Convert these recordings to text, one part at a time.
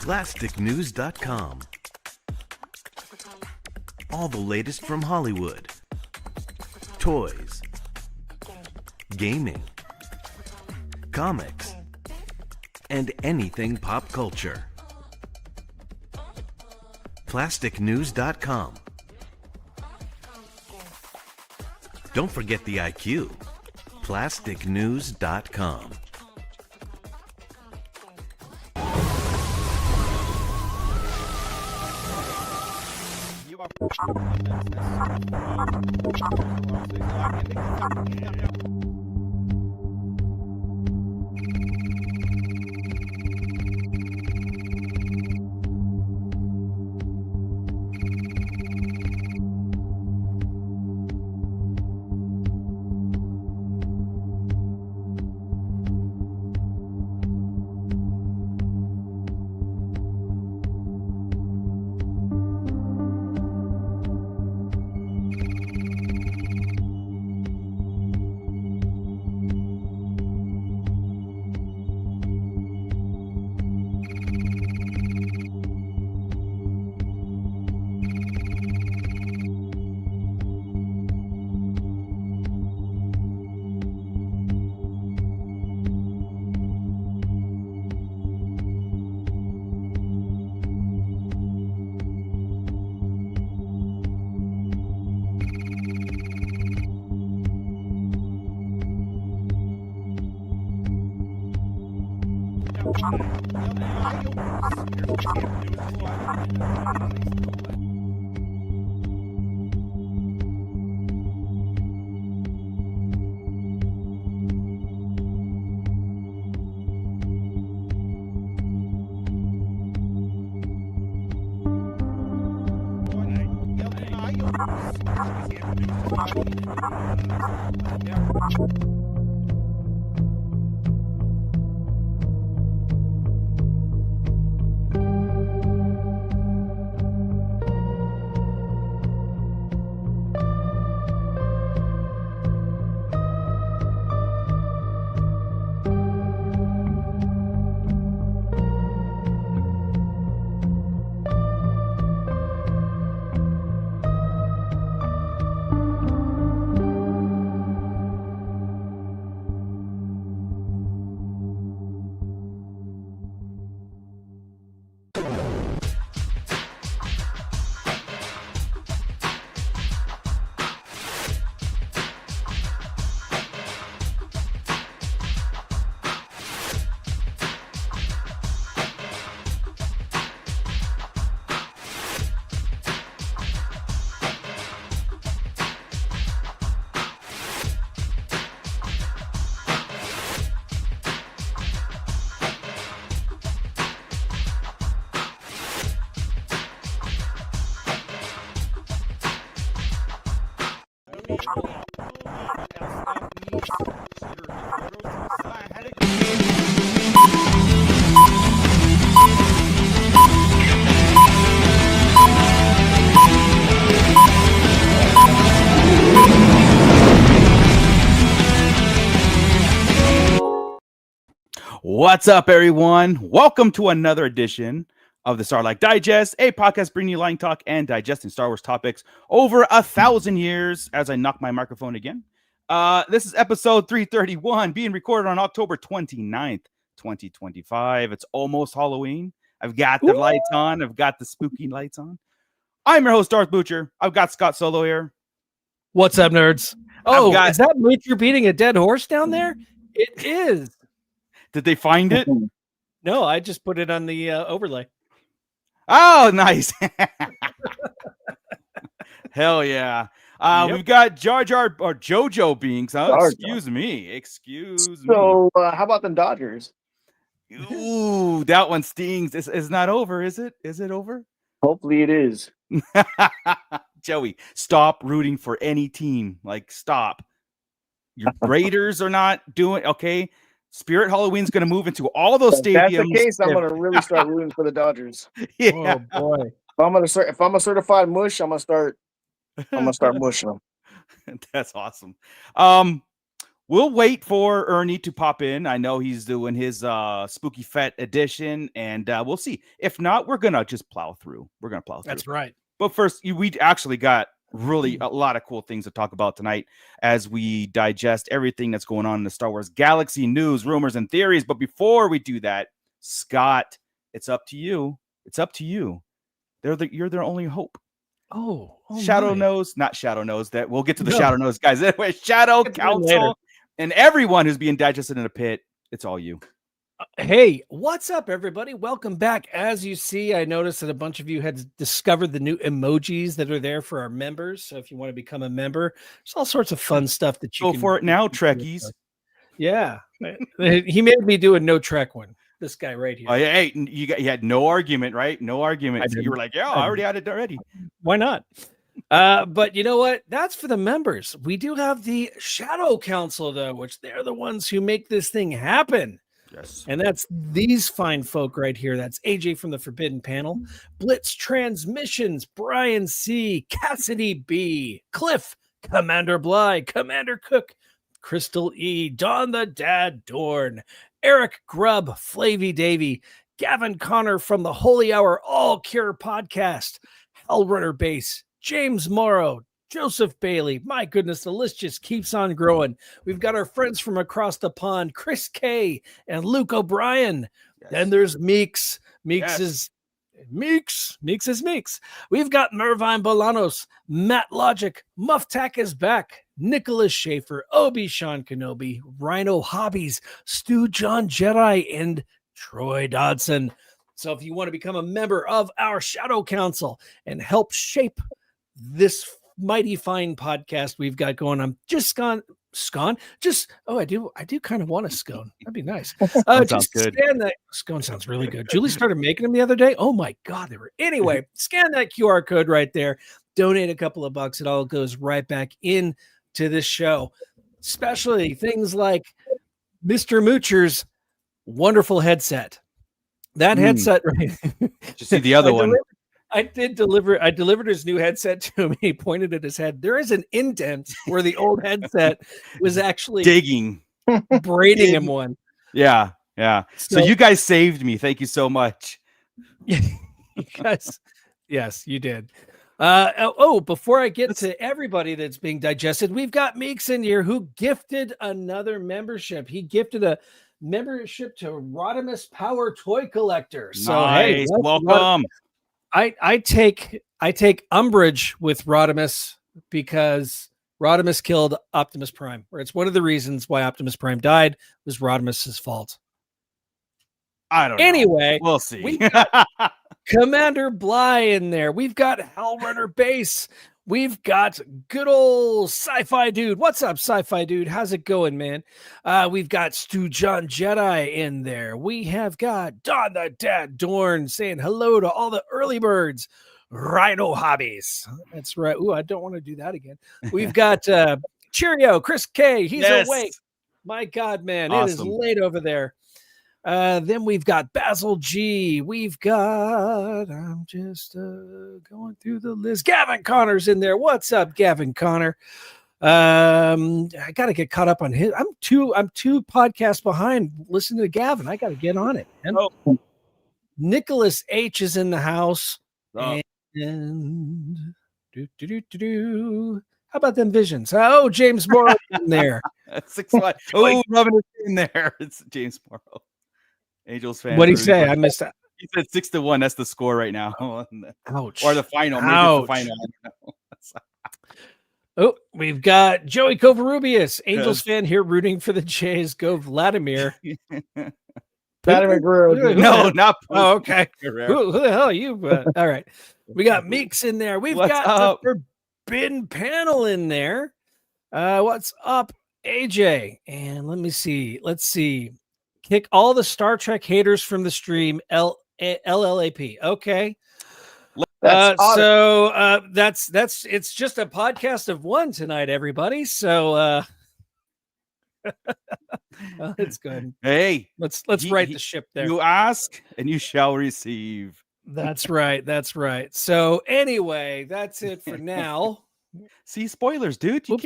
plasticnews.com. All the latest from Hollywood, toys, gaming, comics, and anything pop culture. plasticnews.com. Don't forget the IQ. plasticnews.com. What's up, everyone? Welcome to another edition of the Starlight Digest, a podcast bringing you line talk and digesting Star Wars topics over 1,000 years. As I knock my microphone again, this is episode 331, being recorded on October 29th, 2025. It's almost Halloween. I've got the lights on. I've got the spooky lights on. I'm your host, Darth Butcher. I've got Scott Solo here. What's up, nerds? Oh, is that Butcher beating a dead horse down there? It is. Did they find it? No, I just put it on the overlay. Oh, nice. Hell yeah. We've got Jar Jar or JoJo beings. Excuse me. So, how about the Dodgers? Ooh, that one stings. It's not over, is it? Is it over? Hopefully it is. Joey, stop rooting for any team. Like, stop. Your Raiders are not doing okay. Spirit Halloween's going to move into all those stadiums. If that's the case, I'm going to really start rooting for the Dodgers. Yeah. Oh boy. If I'm a certified mush, I'm gonna start mushing them. That's awesome. We'll wait for Ernie to pop in. I know he's doing his Spooky Fett edition, and we'll see. If not, we're gonna just plow through. We're gonna plow through. That's right. But first, we actually got really a lot of cool things to talk about tonight as we digest everything that's going on in the Star Wars galaxy, news, rumors, and theories. But before we do that, Scott, it's up to you. It's up to you. You're their only hope. Oh Shadow Nose, not Shadow Nose. That we'll get to the Shadow Nose guys. Anyway, Shadow Council and everyone who's being digested in a pit. It's all you. Hey, what's up, everybody? Welcome back. As you see, I noticed that a bunch of you had discovered the new emojis that are there for our members. So if you want to become a member, there's all sorts of fun stuff that you go can for it now, Trekkies. Yeah, he made me do a no Trek one. This guy right here. Oh, yeah, hey, you had no argument, right? No argument. You were like, yeah, I already had it already. Why not? But you know what? That's for the members. We do have the Shadow Council, though, which they're the ones who make this thing happen. Yes. And that's these fine folk right here. That's AJ from the Forbidden Panel, Blitz Transmissions, Brian C, Cassidy B, Cliff, Commander Bly, Commander Cook, Crystal E, Don the Dad Dorn, Eric Grubb, Flavy Davy, Gavin Connor from the Holy Hour All Cure Podcast, Hellrunner Base, James Morrow, Joseph Bailey. My goodness, the list just keeps on growing. We've got our friends from across the pond, Chris K and Luke O'Brien. Yes. Then there's Meeks. Meeks is Meeks. We've got Mervine Bolanos, Matt Logic, Mufftack is back, Nicholas Schaefer, Obi-Sean Kenobi, Rhino Hobbies, Stu John Jedi, and Troy Dodson. So if you want to become a member of our Shadow Council and help shape this mighty fine podcast we've got going on, I do kind of want a scone. That'd be nice. Just good. Scan that scone. Sounds really good. Julie started making them the other day. Oh my god, they were anyway. Scan that QR code right there, donate a couple of bucks, it all goes right back in to this show, especially things like Mr. Moocher's wonderful headset. That headset, right? Did you see the other one? I delivered his new headset to him. He pointed at his head. There is an indent where the old headset was actually digging, braiding him one. Yeah. So you guys saved me. Thank you so much. You guys, yes, you did. Before I get to everybody that's being digested, we've got Meeks in here who gifted another membership. He gifted a membership to Rodimus Power Toy Collector. So nice. Hey, welcome. I take umbrage with Rodimus because Rodimus killed Optimus Prime. Or it's one of the reasons why Optimus Prime died was Rodimus's fault. I don't know. Anyway, we'll see. We got Commander Bly in there. We've got Hellrunner Base. We've got good old Sci-Fi Dude. What's up, Sci-Fi Dude? How's it going, man? We've got Stu John Jedi in there. We have got Don the Dad Dorn saying hello to all the early birds. Rhino Hobbies. That's right. Ooh, I don't want to do that again. We've got Cheerio, Chris K. He's awake. My God, man. Awesome. It is late over there. Then we've got Basil G. We've got, I'm just going through the list. Gavin Connor's in there. What's up, Gavin Connor? I got to get caught up on his. I'm two podcasts behind listening to Gavin. I got to get on it. And Nicholas H is in the house. Oh. And how about them visions? Oh, James Morrow in there. 6-1. Oh, rubbing it in there. It's James Morrow. Angels fan. What did he say? I missed that. He said 6-1. That's the score right now. Ouch. Or the final. Maybe it's the final. I don't know. We've got Joey Covarubius, Angels fan here rooting for the Jays. Go Vladimir. Vladimir Guerrero. No, not. Oh, okay. Who the hell are you? All right. We got Meeks in there. We've got the Forbidden Panel in there. What's up, AJ? And let me see. Let's see. Kick all the Star Trek haters from the stream. LLAP. Okay. That's it's just a podcast of one tonight, everybody. So it's good. Hey, let's right the ship there. You ask and you shall receive. That's right. So anyway, that's it for now. See, spoilers, dude. You Oops.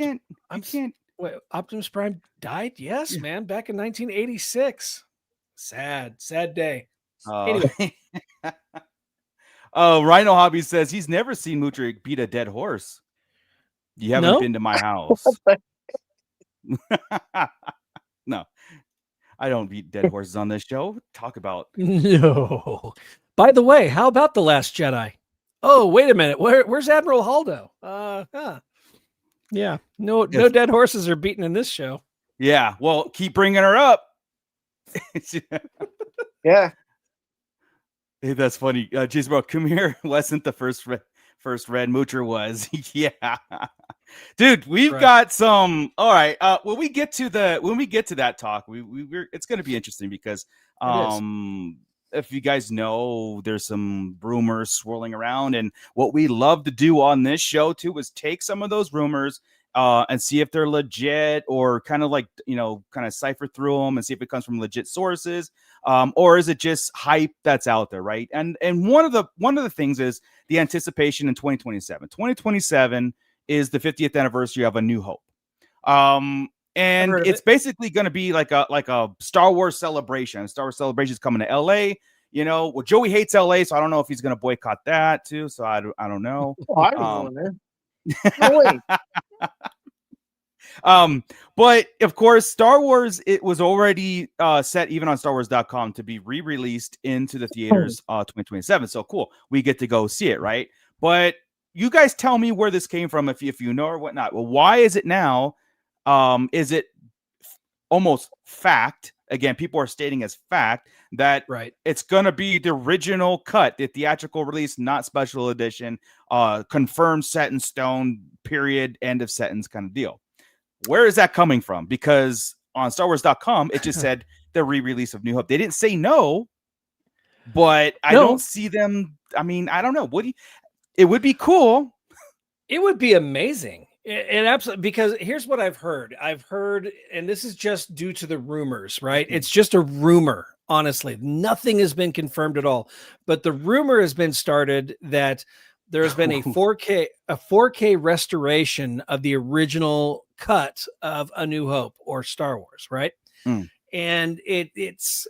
can't. Wait, Optimus Prime died? Yes, man, back in 1986. Sad day. Anyway. Oh, Rhino Hobby says he's never seen Mudrick beat a dead horse. You haven't been to my house. No, I don't beat dead horses on this show. Talk about no. By the way, how about The Last Jedi? Oh, wait a minute. Where's Admiral Holdo? Yeah, no dead horses are beaten in this show. Yeah, well, keep bringing her up. Yeah. Hey, that's funny. Jeez, bro, Qimir wasn't the first red moocher was. Yeah, dude, we've got some. All right, when we get to that talk, we're it's going to be interesting because if you guys know, there's some rumors swirling around, and what we love to do on this show too is take some of those rumors and see if they're legit, or kind of like, kind of cipher through them and see if it comes from legit sources, or is it just hype that's out there, right? And one of the things is the anticipation in 2027. 2027 is the 50th anniversary of A New Hope. And it's basically going to be like a Star Wars celebration. Star Wars celebration is coming to LA. Well, Joey hates LA, so I don't know if he's going to boycott that too. So I don't know. Oh, I don't know, man. No way. But of course, Star Wars, it was already set even on StarWars.com to be re-released into the theaters 2027. So cool, we get to go see it, right? But you guys tell me where this came from, if you know or whatnot. Well, why is it now? Is it almost fact? Again, people are stating as fact that it's going to be the original cut, the theatrical release, not special edition, confirmed, set in stone, period, end of sentence kind of deal. Where is that coming from? Because on StarWars.com, it just said the re-release of New Hope. They didn't say no, but I don't see them. I mean, I don't know. It would be cool. It would be amazing. It absolutely, because here's what I've heard, and this is just due to the rumors, right? It's just a rumor, honestly. Nothing has been confirmed at all, but the rumor has been started that there has been a 4K restoration of the original cut of A New Hope or Star Wars, right? And it's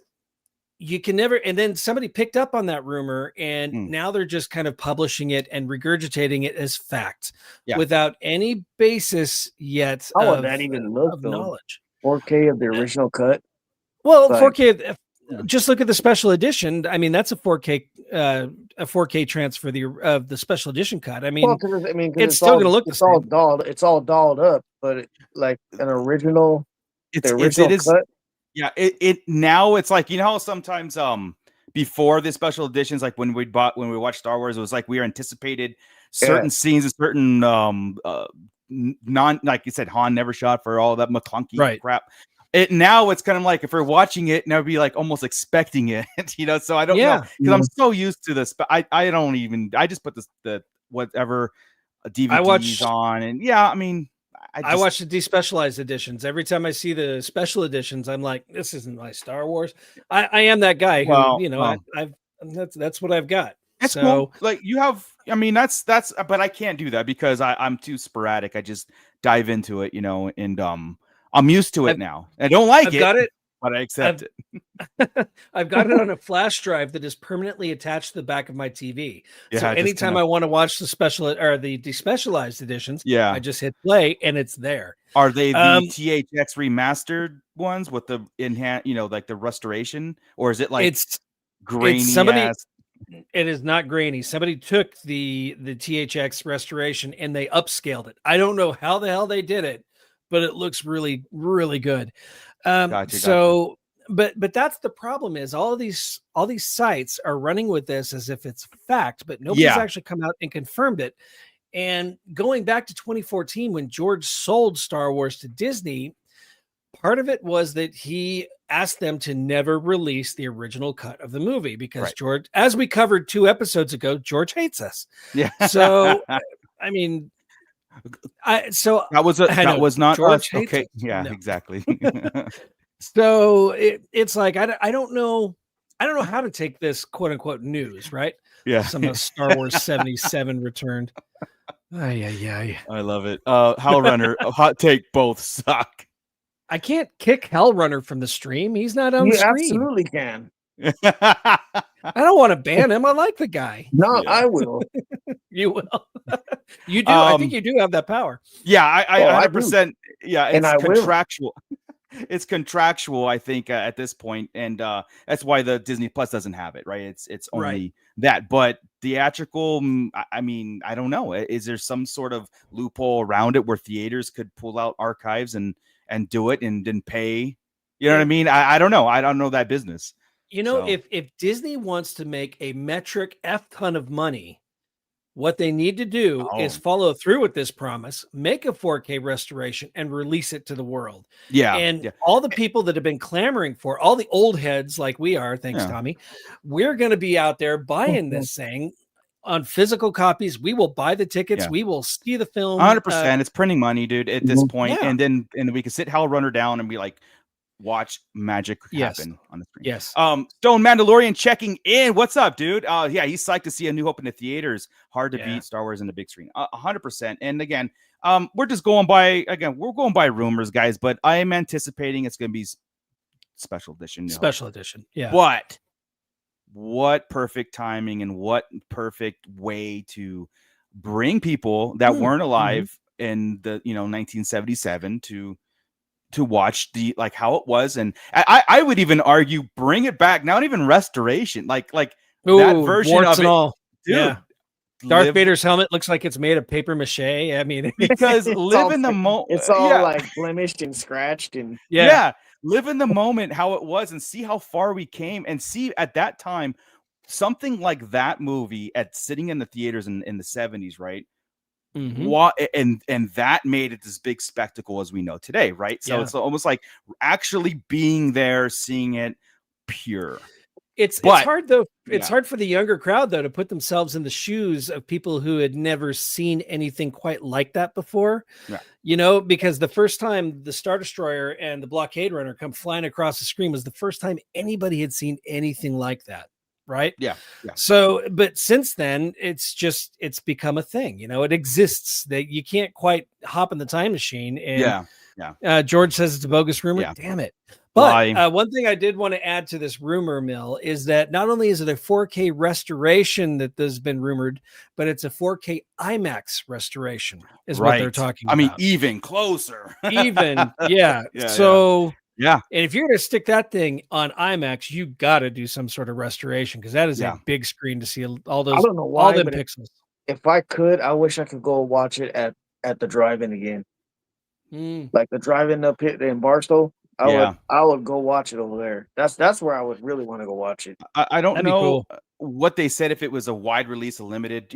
you can never, and then somebody picked up on that rumor, and now they're just kind of publishing it and regurgitating it as fact without any basis yet. How would that even look, though? Knowledge? 4K of the original cut. Well, 4K. Just look at the special edition. I mean, that's a 4K transfer of the special edition cut. I mean, it's still going to look the same. It's all dolled up, but like an original, cut. Yeah, it now it's like, how sometimes before the special editions, like when we watched Star Wars, it was like we anticipated certain scenes and certain like you said, Han never shot for all that McClunky crap. Now it's kind of like if we're watching it, now be like almost expecting it, So I don't know, because I'm so used to this, but I just put the whatever DVDs on, and I mean. I watch the despecialized editions. Every time I see the special editions, I'm like, this isn't my Star Wars. I am that guy who, that's what I've got. That's cool. Like you have, I mean, that's, but I can't do that because I'm too sporadic. I just dive into it, and I'm used to it now. I don't like it. Got it. But I accept it. I've got it on a flash drive that is permanently attached to the back of my TV. So anytime I want to watch the special or the despecialized editions, I just hit play and it's there. Are they the THX remastered ones with the like the restoration, or is it like it's grainy? It is not grainy. Somebody took the THX restoration and they upscaled it. I don't know how the hell they did it, but it looks really, really good. Gotcha. But that's the problem, is all these sites are running with this as if it's fact, but nobody's actually come out and confirmed it. And going back to 2014, when George sold Star Wars to Disney, part of it was that he asked them to never release the original cut of the movie because George, as we covered 2 episodes ago, George hates us. Yeah. So, I mean, that was not George us. Okay. Yeah, no. Exactly. So it's like, I don't know. I don't know how to take this quote unquote news, right? Yeah. Some Star Wars 77 returned. Ay. I love it. Hell Runner, hot take, both suck. I can't kick Hellrunner from the stream. He's not on You screen. absolutely can. I don't want to ban him. I like the guy. No, Yeah. I will. You will. You do. I think you do have that power. Yeah, I I 100%. Yeah, And it's I will. contractual. It's contractual, I think, at this point, and that's why the Disney Plus doesn't have it, right? It's only Right. that, but theatrical. I mean, I don't know. Is there some sort of loophole around it where theaters could pull out archives and do it and then pay? You know what I mean? I don't know. I don't know that business. You know, So- if Disney wants to make a metric F ton of money, what they need to do is follow through with this promise, make a 4K restoration, and release it to the world. Yeah, And yeah. all the people that have been clamoring for, all the old heads like we are, thanks, Yeah. Tommy, we're going to be out there buying this thing on physical copies. We will buy the tickets. Yeah. We will see the film. 100%. It's printing money, dude. At this point, Yeah. and then we can sit Hell Runner down and be like, watch magic Yes. happen on the screen. Yes. Stone Mandalorian checking in. What's up, dude? Yeah, he's psyched to see A New Hope in the theaters. Hard to beat Star Wars in the big screen. 100%. And again, we're just going by rumors, guys, but I am anticipating it's going to be special edition. Special edition. Yeah. But what perfect timing and what perfect way to bring people that weren't alive in the 1977 to watch the like how it was. And I would even argue bring it back, not even restoration, like that version warts of and it, all. dude. Yeah. Darth Vader's helmet looks like it's made of paper mache. I mean, because It's live all in the fake. moment. It's all like blemished and scratched and Live in the moment how it was and see how far we came and see at that time something like that movie at sitting in the theaters in the 70s, right? What and that made it this big spectacle as we know today, right? So it's almost like actually being there, seeing it pure. It's hard though. It's hard for the younger crowd though to put themselves in the shoes of people who had never seen anything quite like that before. Yeah. You know, because the first time the Star Destroyer and the Blockade Runner come flying across the screen was the first time anybody had seen anything like that. Right. Yeah. So, but since then, it's become a thing. You know, it exists that you can't quite hop in the time machine. And George says it's a bogus rumor. Yeah. Damn it. But one thing I did want to add to this rumor mill is that not only is it a 4K restoration that has been rumored, but it's a 4K IMAX restoration is what they're talking about. I mean, even closer. Yeah. So. Yeah. And if you're going to stick that thing on IMAX, you got to do some sort of restoration because that is a big screen to see all those, I don't know why, all them but pixels. If I could, I wish I could go watch it at the drive-in again. Like the drive-in up here in Barstow. I would go watch it over there. That's where I would really want to go watch it. I don't know what they said, if it was a wide release, a limited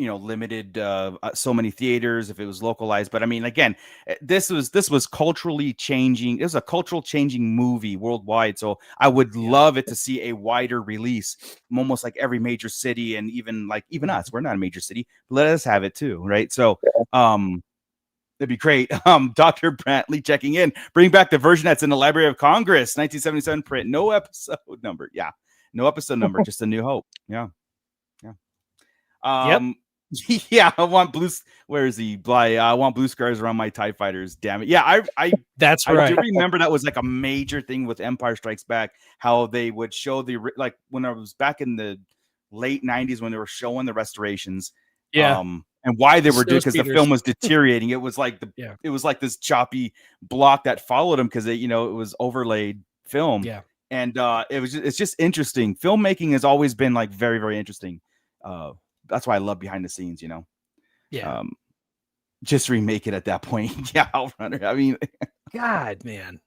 so many theaters, if it was localized. But I mean, again, this was culturally changing. It was a cultural changing movie worldwide. So I would love it to see a wider release, almost like every major city, and even us. We're not a major city. Let us have it too, right? So that'd be great. Dr. Brantley checking in. Bring back the version that's in the Library of Congress, 1977 print. No episode number. Yeah. No episode number, just A New Hope. Yeah. Yeah, I want blue. Where is he? I want blue scars around my TIE fighters. Damn it. Yeah, that's I right. do remember that was like a major thing with Empire Strikes Back, how they would show when I was back in the late 90s when they were showing the restorations. Yeah. And why they were doing, because the film was deteriorating. It was like it was like this choppy block that followed them because it was overlaid film. Yeah. And it's just interesting. Filmmaking has always been like very, very interesting. That's why I love behind the scenes, Yeah. Just remake it at that point. Yeah, Hellrunner. I mean, God, man.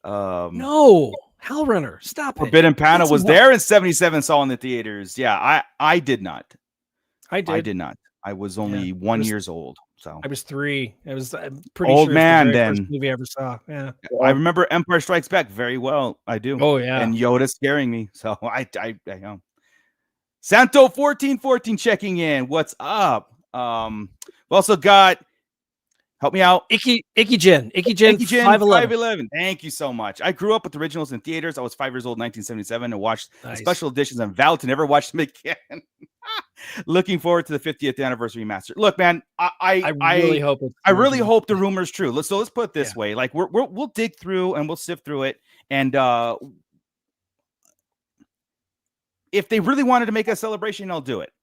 No, Hellrunner. Stop it. Forbidden Panel was there in 77, saw in the theaters. Yeah, I did not. I did not. I was only 1 year old. So I was 3. I was pretty old sure man it's the very then. first movie I ever saw. Yeah. I remember Empire Strikes Back very well. I do. Oh yeah. And Yoda scaring me. So I know. Santo 1414 checking in. What's up? We also got Help me out. Icky Jen 511. Thank you so much. I grew up with the originals in theaters. I was 5 years old, 1977, and watched the special editions. I'm vowed to never watch them again. Looking forward to the 50th anniversary remaster. Look, man, I really hope the rumor's true. Let's put it this way. Like we'll dig through and we'll sift through it. And if they really wanted to make a celebration, I'll do it.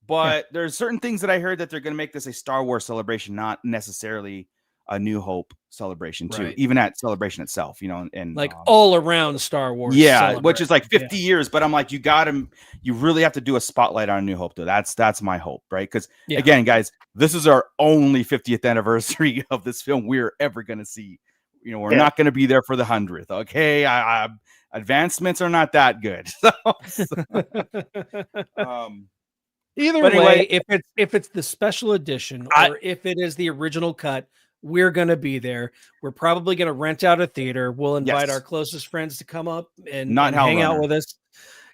But there's certain things that I heard that they're going to make this a Star Wars celebration, not necessarily a New Hope celebration too, even at Celebration itself, and like all around Star Wars. Yeah, which is like 50 years. But I'm like, you really have to do a spotlight on New Hope though. That's my hope, right? Because again, guys, this is our only 50th anniversary of this film we're ever going to see. We're not going to be there for the 100th. Okay. Advancements are not that good. Either way, if it's the special edition or if it is the original cut, we're going to be there. We're probably going to rent out a theater. We'll invite our closest friends to come up and hang out with us,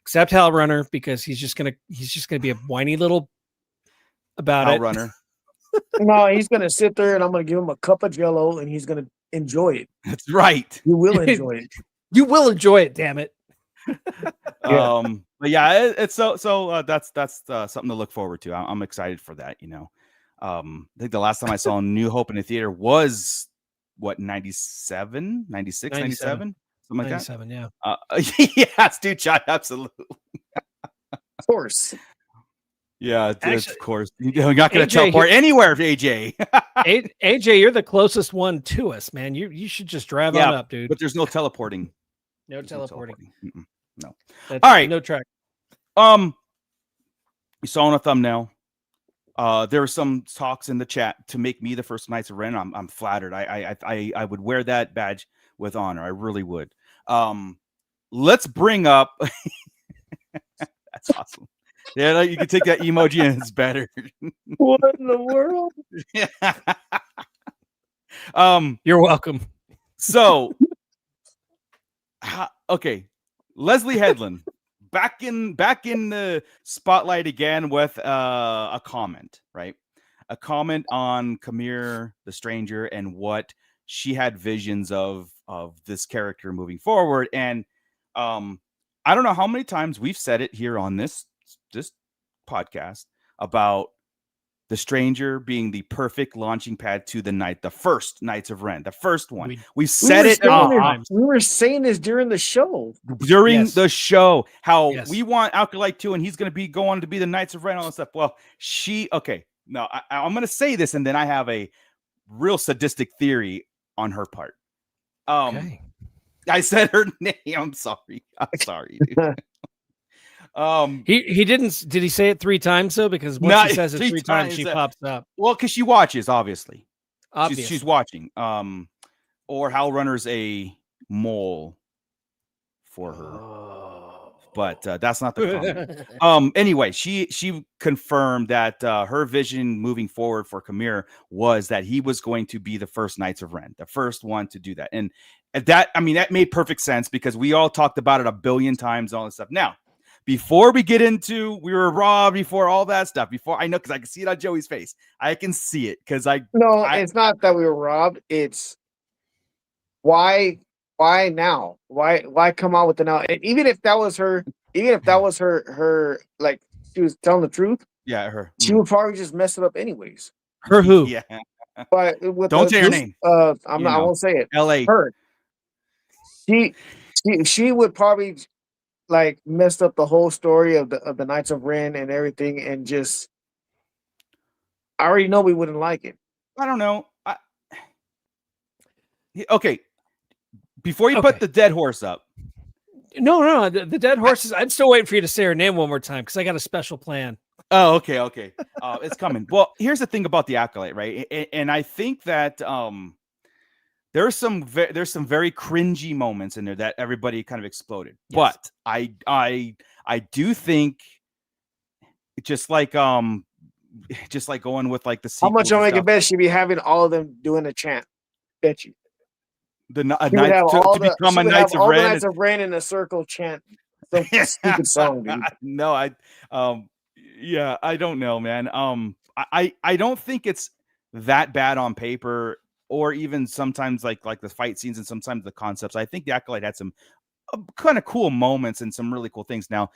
except Hal Runner, because he's just going to be a whiny little about Hal it. Runner. No, he's going to sit there and I'm going to give him a cup of Jell-O and he's going to enjoy it. That's right. You will enjoy it. You will enjoy it, damn it. But yeah, it's so that's something to look forward to. I'm excited for that. I think the last time I saw New Hope in the theater was what 97, 96, 97, something like 97, that. Yeah. Yes, dude, John, absolutely. Of course. Yeah, actually, of course. You're not going to teleport anywhere, AJ. AJ, you're the closest one to us, man. You should just drive on up, dude. But there's no teleporting. No teleporting. No. That's all right. No track. You saw on a thumbnail. There were some talks in the chat to make me the first Knights of Ren. I'm flattered. I would wear that badge with honor. I really would. Let's bring up. That's awesome. Yeah, you can take that emoji and it's better. What in the world? You're welcome. So, okay, Leslie Headland back in the spotlight again with a comment, right? A comment on Qimir, the Stranger, and what she had visions of this character moving forward. And I don't know how many times we've said it here on this podcast about the Stranger being the perfect launching pad to the first Knights of Ren, the first one. We said it. We were saying this during the show. The show, how we want Acolyte 2, and he's going to be going to be the Knights of Ren, all that stuff. Well, no, I'm going to say this, and then I have a real sadistic theory on her part. I said her name. I'm sorry, dude. He didn't. Did he say it 3 times though? Because once he says it 3 times, she pops up. Well, because she watches, obviously. She's watching. Or Hal Runner's a mole for her, but that's not the comment. Anyway, she confirmed that her vision moving forward for Qimir was that he was going to be the first Knights of Ren, the first one to do that, and that made perfect sense because we all talked about it a billion times, all this stuff. Now, before we get into we were robbed, before all that stuff, before I know because I can see it on Joey's face, I can see it because it's not that we were robbed. It's why now? Why come out with the now? And even if that was her, like she was telling the truth. Yeah, her. She would probably just mess it up anyways. Her who? Yeah. But don't say her name. I won't say it. L.A. Her. She would probably like messed up the whole story of the Knights of Ren and everything, and just I already know we wouldn't like it. I don't know. Okay. Before you put the dead horse up. No, the dead horses. I'm still waiting for you to say her name one more time because I got a special plan. Oh, okay. It's coming. Well, here's the thing about the Acolyte, right? And I think that there's some very cringy moments in there that everybody kind of exploded. Yes. But I do think just like going with like the how much I make a bet she'd be having all of them doing a chant. Bet you. The become a Knights of Ren. Knights of Ren in a circle chant. Some stupid song, dude. No, I don't know, man. I don't think it's that bad on paper or even sometimes like the fight scenes and sometimes the concepts. I think the Acolyte had some kind of cool moments and some really cool things. Now,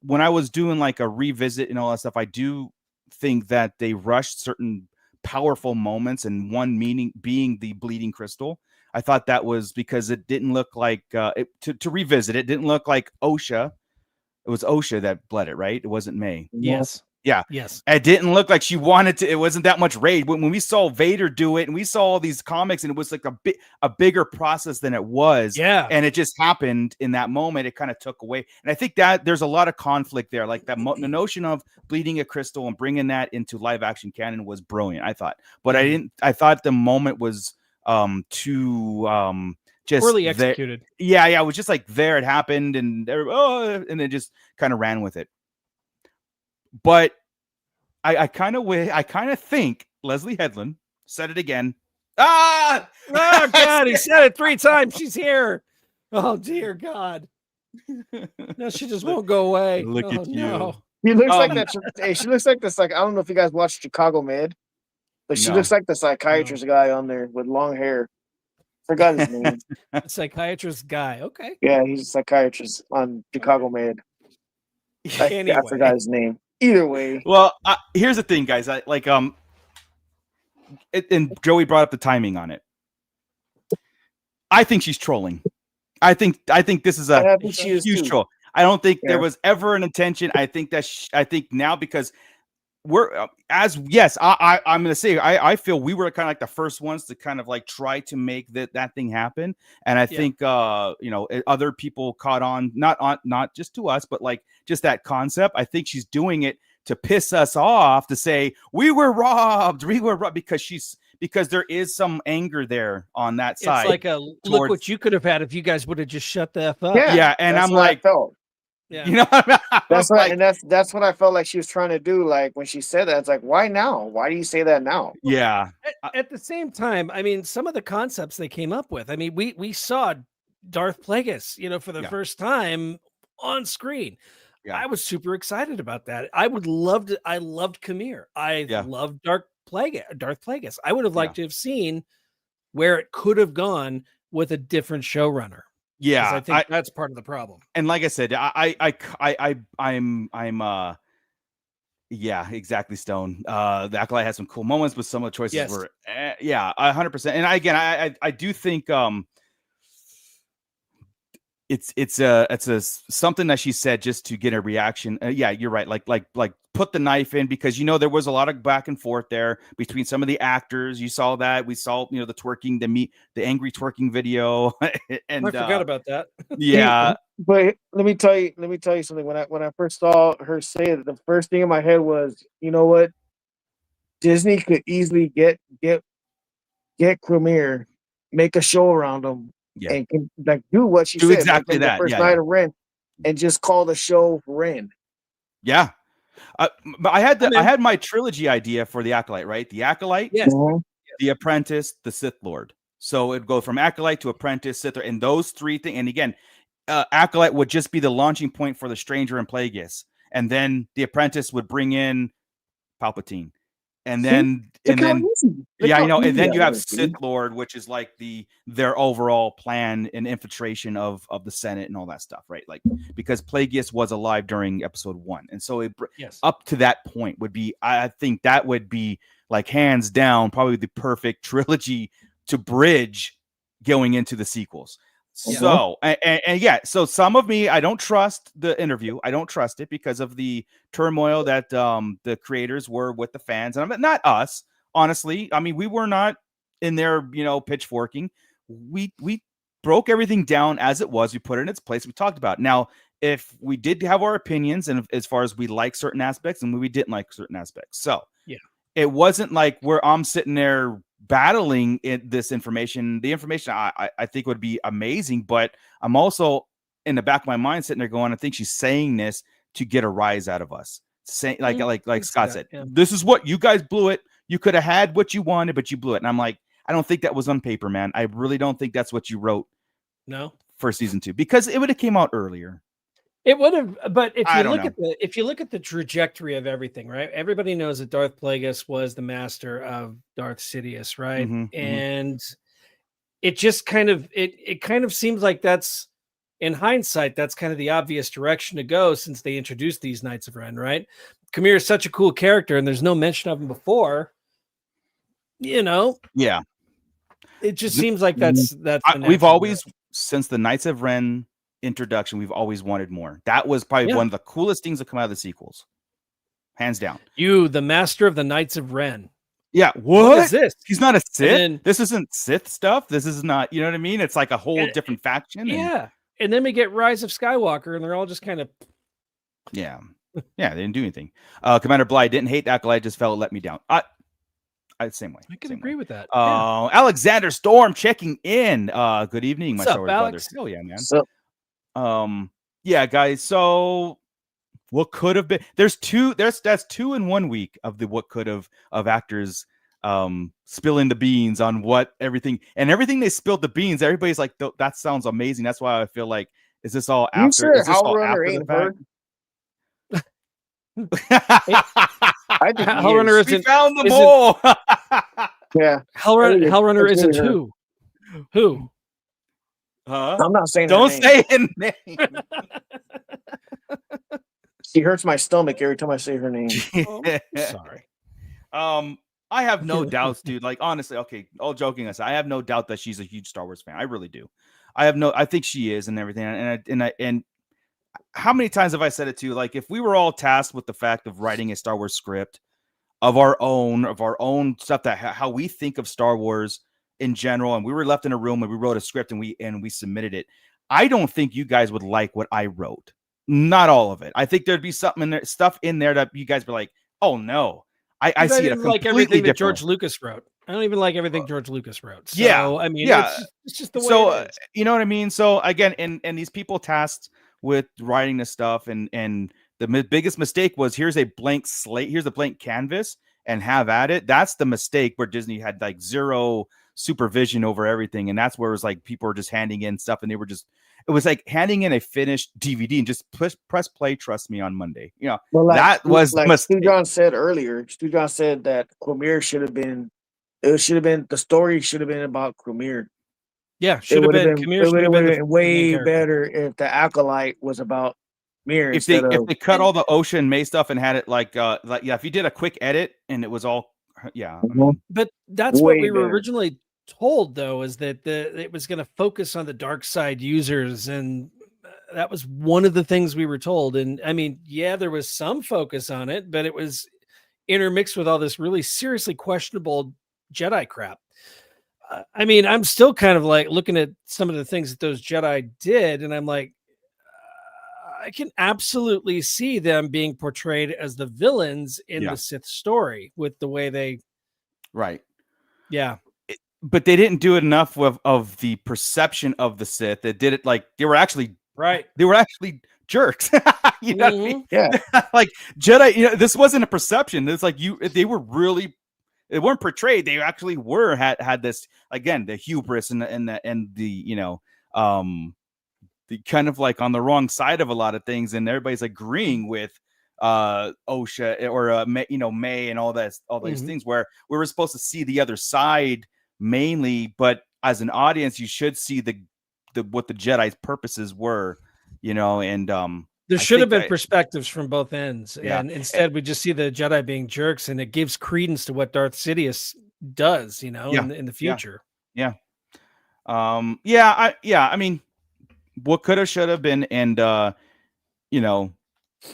when I was doing like a revisit and all that stuff, I do think that they rushed certain powerful moments, and one meaning being the bleeding crystal. I thought that was because it didn't look like to revisit. It didn't look like Osha. It was Osha that bled it, right? It wasn't May. Yes. Yeah. Yes. It didn't look like she wanted to. It wasn't that much rage. When we saw Vader do it and we saw all these comics and it was like a bigger process than it was. Yeah. And it just happened in that moment. It kind of took away. And I think that there's a lot of conflict there. Like that the notion of bleeding a crystal and bringing that into live action canon was brilliant, I thought. But I thought the moment was too just poorly executed. Yeah. It was just like there it happened and then just kind of ran with it. But I kind of think Leslie Headland said it again. Oh God, he said it 3 times. She's here. Oh dear God. No, she just won't go away. Look at you. No. She looks like that. Hey, she looks like this. Like, I don't know if you guys watched Chicago Med, but she looks like the psychiatrist guy on there with long hair. Forgot his name. Psychiatrist guy. Okay. Yeah, he's a psychiatrist on Chicago Med. Anyway. I forgot his name. Either way. Well, here's the thing, guys. And Joey brought up the timing on it. I think she's trolling. I think this is a huge troll. I don't think there was ever an intention. I think that I think now because we're I'm going to say I feel we were kind of like the first ones to kind of like try to make that thing happen, and I think other people caught on, not just to us, but like just that concept. I think she's doing it to piss us off, to say we were robbed because there is some anger there on that side. It's like look what you could have had if you guys would have just shut the F up. Yeah, and I'm like, yeah. You know, that's what, and that's what I felt like she was trying to do. Like when she said that, it's like, why now? Why do you say that now? Yeah. At the same time, I mean, some of the concepts they came up with. I mean, we saw Darth Plagueis, for the first time on screen. Yeah. I was super excited about that. I loved Qimir. I loved Darth Plagueis. I would have liked to have seen where it could have gone with a different showrunner. Yeah, I think that's part of the problem. And like I said, I'm exactly, Stone. The Acolyte has some cool moments, but some of the choices were 100%. And I do think it's something that she said just to get a reaction. You're right. Like put the knife in, because there was a lot of back and forth there between some of the actors. You saw that. We saw the twerking, the angry twerking video. And I forgot about that. Yeah. But let me tell you something. When I first saw her say it, the first thing in my head was, you know what? Disney could easily get Qimir, make a show around him. Yeah. And can do what she said. Exactly that. The first night of Ren, and just call the show Ren. Yeah. But I had my trilogy idea for the Acolyte, right? The Acolyte, the Apprentice, the Sith Lord. So it'd go from Acolyte to Apprentice, Sith Lord, and those three things. And again, Acolyte would just be the launching point for the Stranger and Plagueis, and then the Apprentice would bring in Palpatine. And then you have Sith Lord, which is like their overall plan and infiltration of the Senate and all that stuff, right? Like, because Plagueis was alive during episode 1, and so up to that point would be, I think that would be like hands down probably the perfect trilogy to bridge going into the sequels. So so some of me, I don't trust the interview. I don't trust it because of the turmoil that the creators were with the fans, and not us, honestly. I mean, we were not in there, pitchforking. We broke everything down as it was. We put it in its place. We talked about it. Now, if we did have our opinions, and as far as we like certain aspects and we didn't like certain aspects, so it wasn't like where I'm sitting there battling this information. The information I think would be amazing, but I'm also in the back of my mind sitting there going, I think she's saying this to get a rise out of us. Saying like Scott said, this is what you guys blew it. You could have had what you wanted, but you blew it. And I'm like, I don't think that was on paper, man. I really don't think that's what you wrote. No, for season 2, because it would have came out earlier. It would have, but if I you don't look know. at the trajectory of everything, right? Everybody knows that Darth Plagueis was the master of Darth Sidious, right? And it just it kind of seems like that's, in hindsight, that's kind of the obvious direction to go since they introduced these Knights of Ren, right? Qimir is such a cool character, and there's no mention of him before. Yeah. It just seems like that's we've always, since the Knights of Ren introduction, we've always wanted more. That was probably one of the coolest things that come out of the sequels, hands down. You, the master of the Knights of Ren. Yeah, what is this? He's not a Sith. This isn't Sith stuff. This is not, you know what I mean? It's like a whole different faction. And then we get Rise of Skywalker, and they're all just kind of they didn't do anything. Commander Bly didn't hate Acolyte, just felt it let me down. Same way. I can agree with that. Alexander Storm checking in. Good evening, my What's up, Star Wars Alex? brothers. Oh yeah, man. So, yeah, guys. So what could have been? That's 2 in 1 week of the what could have of actors spilling the beans on what everything they spilled the beans. Everybody's like, that sounds amazing. That's why I feel like, is this all after? Is this all after the fact? I think Hellrunner isn't. We found the mole. Yeah, Hellrunner isn't who? Who? I'm not saying. Don't say her name. She hurts my stomach every time I say her name. Sorry. I have no doubts, dude. Like, honestly, okay, all joking aside, I have no doubt that she's a huge Star Wars fan. I really do. I think she is and everything. And how many times have I said it to you? Like, if we were all tasked with the fact of writing a Star Wars script of our own stuff, that how we think of Star Wars in general, and we were left in a room and we wrote a script and we submitted it, I don't think you guys would like what I wrote. Not all of it. I think there'd be stuff in there that you guys were like, oh no. I see it like everything that George Lucas wrote. I don't even like everything George Lucas wrote. So, I mean, it's just the way it is. You know what I mean? So again, and these people tasked with writing this stuff, and the biggest mistake was, here's a blank slate, here's a blank canvas, and have at it. That's the mistake where Disney had like zero supervision over everything, and that's where it was like people were just handing in stuff, and it was like handing in a finished DVD and just press play, trust me, on Monday. That was like Stu John said earlier. Stu John said that Qimir the story should have been about Qimir. Yeah, should have been. It would have been way better if the Acolyte was about Qimir. If they cut all the Osha and May stuff and had it if you did a quick edit and it was all, But that's what we were originally told, though, is that it was going to focus on the dark side users, and that was one of the things we were told. And I mean, there was some focus on it, but it was intermixed with all this really seriously questionable Jedi crap. I mean, I'm still kind of like looking at some of the things that those Jedi did, and I'm like, I can absolutely see them being portrayed as the villains in the Sith story with the way they. Right. Yeah. But they didn't do enough of the perception of the Sith. They did it like they were actually They were actually jerks. You know what I mean? Yeah. Like Jedi, this wasn't a perception. It's like they weren't portrayed. They actually had this, again, the hubris and the the kind of like on the wrong side of a lot of things, and everybody's agreeing with Osha or May and all these things, where we were supposed to see the other side mainly, but as an audience you should see the what the Jedi's purposes were, and there should have been perspectives from both ends, and instead we just see the Jedi being jerks, and it gives credence to what Darth Sidious does, in the future. I mean, what could have, should have been, and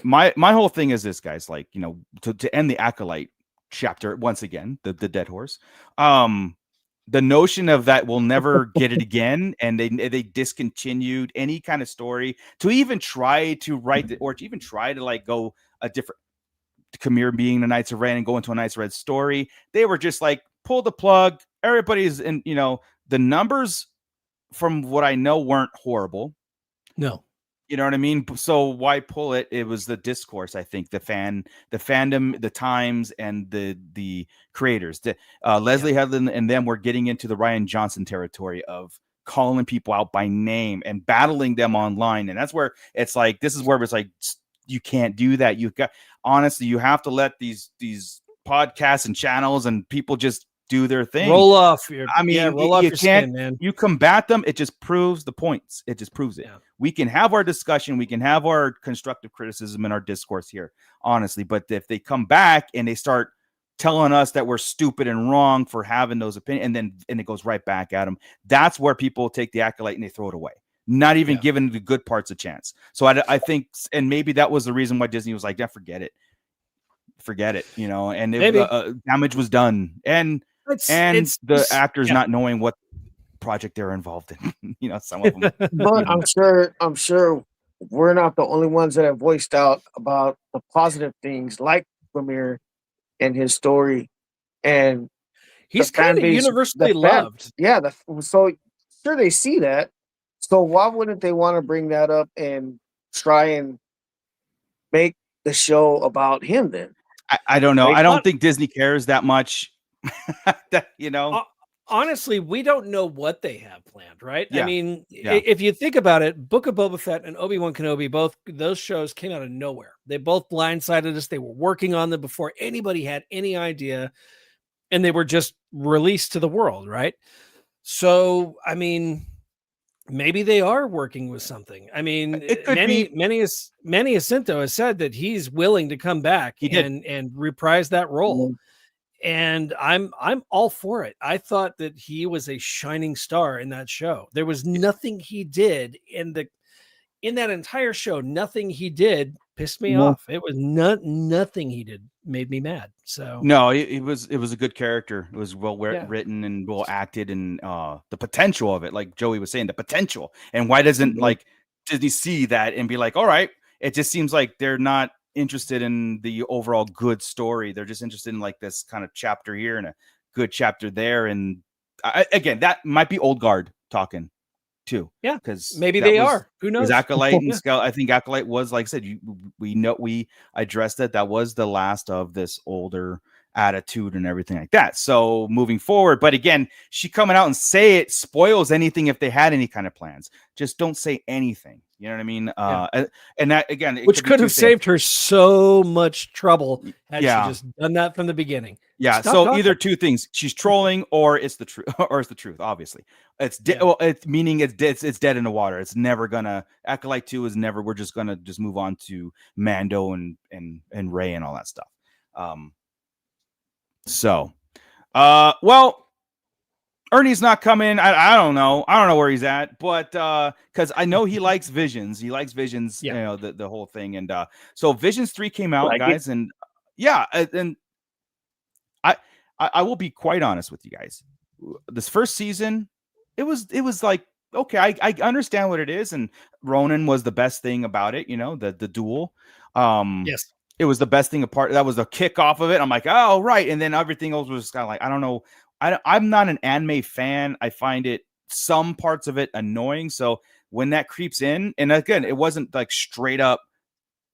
my whole thing is this, guys, like, to end the Acolyte chapter once again, the dead horse, the notion of that we'll never get it again, and they discontinued any kind of story to even try to write or to even try to like go a different Qimir being the Knights of Ren and go into a Knights of Ren story. They were just like, pull the plug. Everybody's in, the numbers from what I know weren't horrible. No. You know what I mean? So why pull it? It was the discourse, I think, the fandom, the times, and the creators. Leslie Headland and them were getting into the Rian Johnson territory of calling people out by name and battling them online. And that's where it's like, this is where it's like, you can't do that. You've got, honestly, you have to let these podcasts and channels and people just do their thing. Roll off you can't, skin, man. You combat them. It just proves the points. It just proves it. Yeah. We can have our discussion. We can have our constructive criticism in our discourse here, honestly. But if they come back and they start telling us that we're stupid and wrong for having those opinions, and it goes right back at them, that's where people take the acolyte and they throw it away. Not even giving the good parts a chance. So I think, and maybe that was the reason why Disney was like, yeah, forget it, and damage was done. And the actors not knowing what project they're involved in, some of them. But I'm sure we're not the only ones that have voiced out about the positive things like Qimir and his story, and he's kind of universally loved. So sure they see that. So why wouldn't they want to bring that up and try and make the show about him then? I don't know. I don't think Disney cares that much. Honestly, we don't know what they have planned, right? Yeah. I mean, if you think about it, Book of Boba Fett and Obi-Wan Kenobi, both those shows came out of nowhere. They both blindsided us. They were working on them before anybody had any idea, and they were just released to the world, right? So, I mean, maybe they are working with something. I mean, Manny Jacinto has said that he's willing to come back and reprise that role. And I'm all for it. I thought that he was a shining star in that show. There was nothing he did in that entire show. Nothing he did pissed me off. It was nothing he did made me mad. So no, it was a good character. It was well written and well acted, and the potential of it, like Joey was saying, the potential. And why doesn't like Disney see that and be like, all right? It just seems like they're not interested in the overall good story. They're just interested in like this kind of chapter here and a good chapter there. And again, that might be old guard talking too. Yeah, because maybe they are. Who knows? Acolyte and Scout. I think Acolyte was, like I said, we addressed that was the last of this older attitude and everything like that. So moving forward, but again, she coming out and say it spoils anything if they had any kind of plans. Just don't say anything. You know what I mean? And that again, which could have saved her so much trouble had she just done that from the beginning. Yeah. Stop so talking. Either two things: she's trolling, or it's the truth, Obviously, it's meaning it's dead in the water. It's never gonna. Acolyte 2 is never. We're just gonna move on to Mando and Rey and all that stuff. Well, Ernie's not coming. I don't know. I don't know where he's at, but because I know he likes Visions. He likes Visions. You know, the whole thing. And so Visions 3 came out, guys, and and I will be quite honest with you guys. This first season, it was like, okay, I understand what it is, and Ronan was the best thing about it. The duel. Yes. It was the best thing apart. That was the kickoff of it. I'm like, oh, right. And then everything else was kind of like, I don't know. I'm not an anime fan. I find some parts of it annoying. So when that creeps in, and again, it wasn't like straight up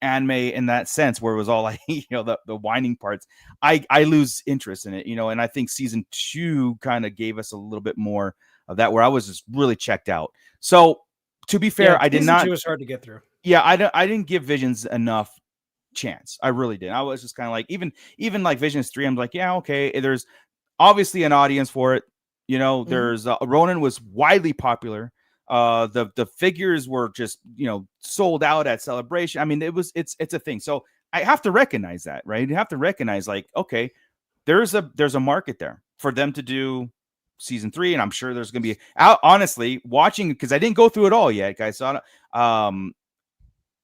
anime in that sense where it was all like, the whining parts, I lose interest in it, and I think season 2 kind of gave us a little bit more of that, where I was just really checked out. So to be fair, I did not. Season 2 was hard to get through. Yeah. I didn't give Visions enough chance. I really did. I was just kind of like, even like Visions 3, I'm like, yeah, okay. There's obviously an audience for it. There's Ronan was widely popular. The figures were just, sold out at Celebration. I mean, it's a thing. So I have to recognize that, right? You have to recognize like, okay, there's a market there for them to do season 3. And I'm sure there's going to be honestly watching, because I didn't go through it all yet, guys. So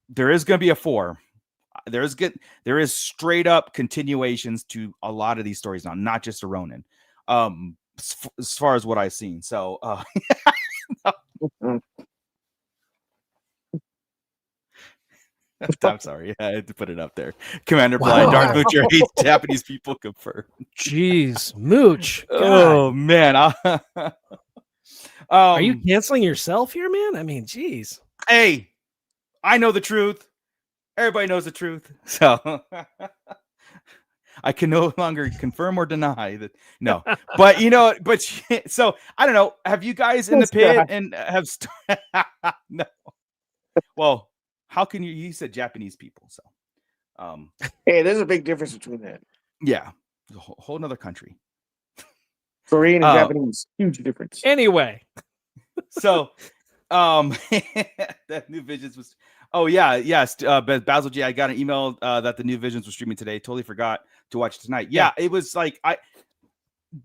there is going to be a 4. There is straight up continuations to a lot of these stories now, not just a Ronin, as far as what I've seen. So, I'm sorry. I had to put it up there. Commander Blind, Dark Moocher hates Japanese people confirmed. Jeez, Mooch. Oh, man. Are you canceling yourself here, man? I mean, geez. Hey, I know the truth. Everybody knows the truth. So I can no longer confirm or deny that. No, but so I don't know. Have you guys in the pit and have no? Well, how can you? You said Japanese people, so hey, there's a big difference between that. Yeah, a whole nother country. Korean and Japanese, huge difference. Anyway, so that New Visions was. Oh yeah, yes. Basil G, I got an email that the New Visions was streaming today. Totally forgot to watch tonight. Yeah, it was like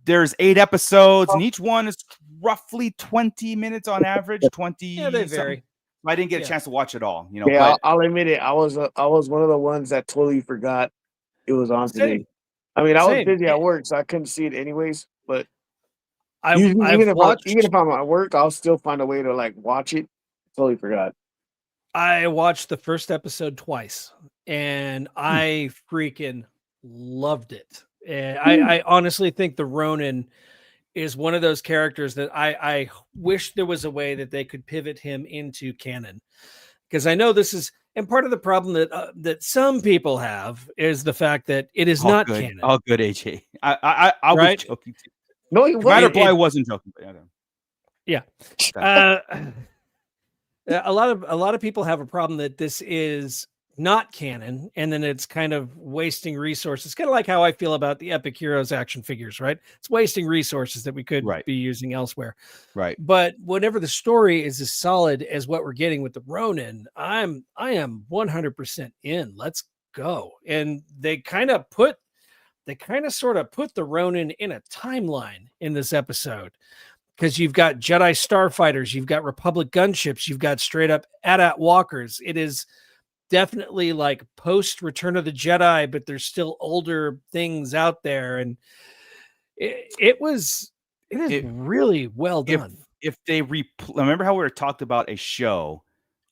there's 8 episodes, and each one is roughly 20 minutes on average. 20. Yeah, they vary. I didn't get a chance to watch it all. Yeah, but I'll admit it. I was one of the ones that totally forgot it was on today. I mean, I was busy at work, so I couldn't see it anyways. But even if I'm at work, I'll still find a way to like watch it. Totally forgot. I watched the first episode twice, and I freaking loved it. And I honestly think the Ronin is one of those characters that I wish there was a way that they could pivot him into canon, because I know this is, and part of the problem that some people have is the fact that it is not canon. Oh, good, AJ. I was joking too. No, he wasn't. I wasn't joking. But yeah. A lot of people have a problem that this is not canon, and then it's kind of wasting resources. Kind of like how I feel about the Epic Heroes action figures, right? It's wasting resources that we could be using elsewhere. Right. But whenever the story is as solid as what we're getting with the Ronin, I am 100% in. Let's go. And they kind of sort of put the Ronin in a timeline in this episode. Because you've got Jedi starfighters, you've got Republic gunships, you've got straight up AT-AT walkers. It is definitely like post Return of the Jedi, but there's still older things out there, and it is really well done. If they remember how we were talked about a show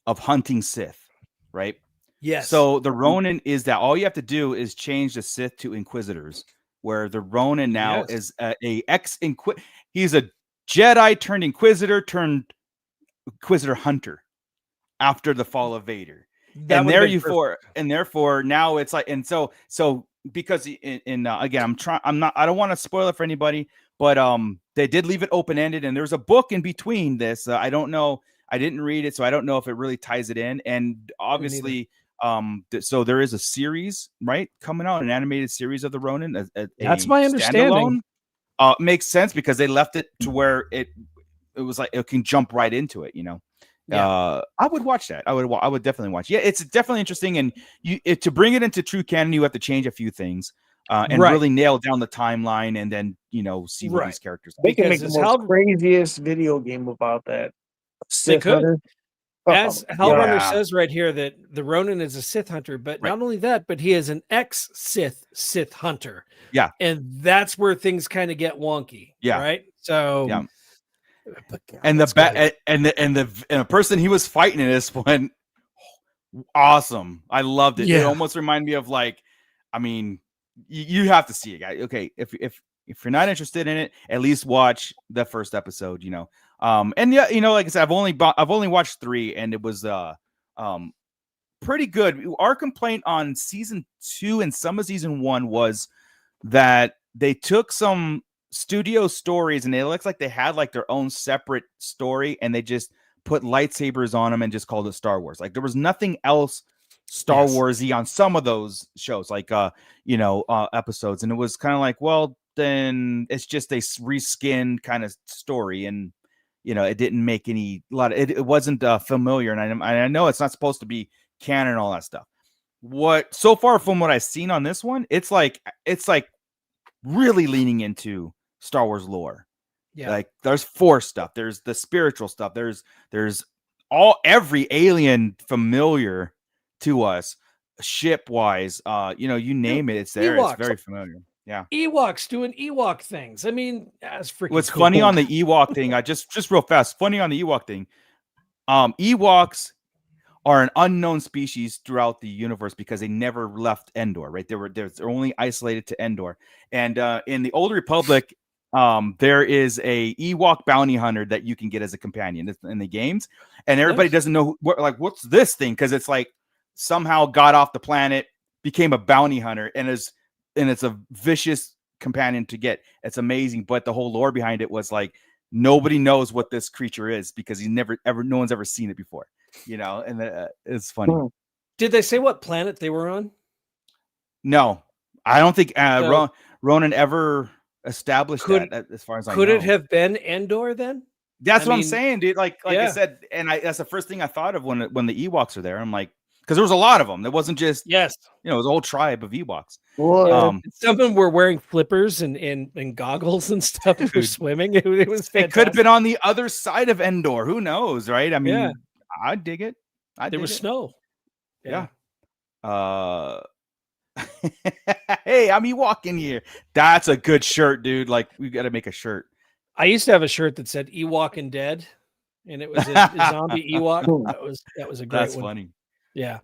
of hunting Sith, right? Yes. So the Ronin is that all you have to do is change the Sith to Inquisitors, where the Ronin now is a ex-Inquisitor. He's a Jedi turned Inquisitor turned Inquisitor Hunter after the fall of Vader. And therefore now it's like, and so because again, I don't want to spoil it for anybody, but they did leave it open-ended, and there's a book in between this. I don't know, I didn't read it, so I don't know if it really ties it in. And obviously so there is a series coming out, an animated series of the Ronin. That's my understanding. Makes sense because they left it to where it was like it can jump right into it, I would watch that. I would definitely watch. Yeah, it's definitely interesting, and to bring it into true canon, you have to change a few things and really nail down the timeline, and then see what these characters are. They can make the most craziest video game about that. They could. As Hellrunner says right here, that the Ronin is a Sith hunter, but not only that, but he is an ex-Sith hunter. Yeah. And that's where things kind of get wonky. Yeah. Right. So and the person he was fighting in this one, awesome. I loved it. It almost reminded me of you have to see it, guys. Okay, if you're not interested in it, at least watch the first episode. And like I said, I've only watched 3, and it was pretty good. Our complaint on season 2 and some of season 1 was that they took some studio stories and it looks like they had their own separate story, and they just put lightsabers on them and just called it Star Wars. Like there was nothing else Star Warsy on some of those shows, episodes, and it was kind of like, well, then it's just a reskinned kind of story, and it didn't make it wasn't familiar, and I know it's not supposed to be canon and all that stuff. So far from what I've seen on this one, it's like really leaning into Star Wars lore. Yeah, like there's Force stuff, there's the spiritual stuff, there's every alien familiar to us, ship wise, you name it, it's there. Ewoks. It's very familiar. Yeah, Ewoks doing Ewok things. I mean, that's freaking. What's funny on the Ewok thing? I just real fast. Funny on the Ewok thing. Ewoks are an unknown species throughout the universe because they never left Endor. Right? They're only isolated to Endor. And in the Old Republic, there is a Ewok bounty hunter that you can get as a companion in the games, and everybody doesn't know what's this thing, because it's like somehow got off the planet, became a bounty hunter, and is and it's a vicious companion to get. It's amazing, but the whole lore behind it was like nobody knows what this creature is because no one's ever seen it before, and it's funny. Did they say what planet they were on? No, I don't think Ronan ever established that as far as I know. Could it have been Endor then? That's what I'm saying, dude. Like I said, and that's the first thing I thought of when the Ewoks are there. I'm like, because there was a lot of them. There wasn't just it was a whole tribe of Ewoks. Some of them were wearing flippers and goggles and stuff for swimming. It was fantastic. It could have been on the other side of Endor. Who knows, right? I mean, I dig it. There was snow. Yeah. Hey, I'm Ewok in here. That's a good shirt, dude. Like, we got to make a shirt. I used to have a shirt that said Ewok and Dead, and it was a zombie Ewok. That was a great one. That's funny. Yeah.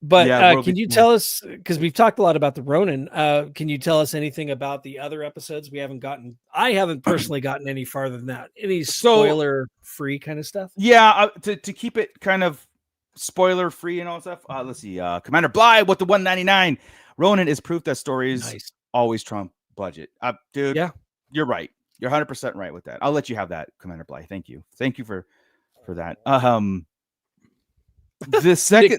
But can you tell us, because we've talked a lot about the Ronin, can you tell us anything about the other episodes? I haven't personally gotten any farther than that. Any spoiler free kind of stuff? Yeah, to keep it kind of spoiler free and all that stuff. Let's see. Commander Bly with the 199. Ronin is proof that stories always trump budget. Dude, you're right. You're 100% right with that. I'll let you have that, Commander Bly. Thank you. Thank you for that. The second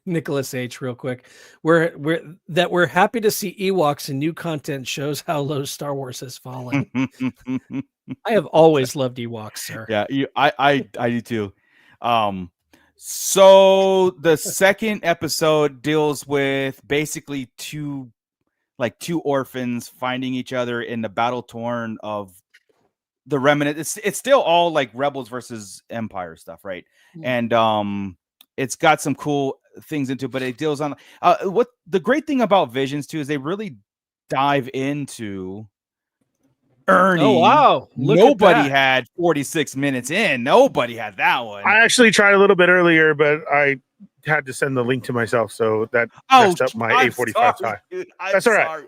Nicholas H, real quick. We're happy to see Ewoks and new content shows how low Star Wars has fallen. I have always loved Ewoks, sir. Yeah, I do too. So the second episode deals with basically two orphans finding each other in the battle torn of the remnant. It's still all like rebels versus empire stuff, right? And it's got some cool things into it, but it deals on what the great thing about Visions too is they really dive into Ernie. Oh wow! Nobody had 46 minutes in. Nobody had that one. I actually tried a little bit earlier, but I had to send the link to myself, so that messed up my 8:45 time. Dude, that's all right.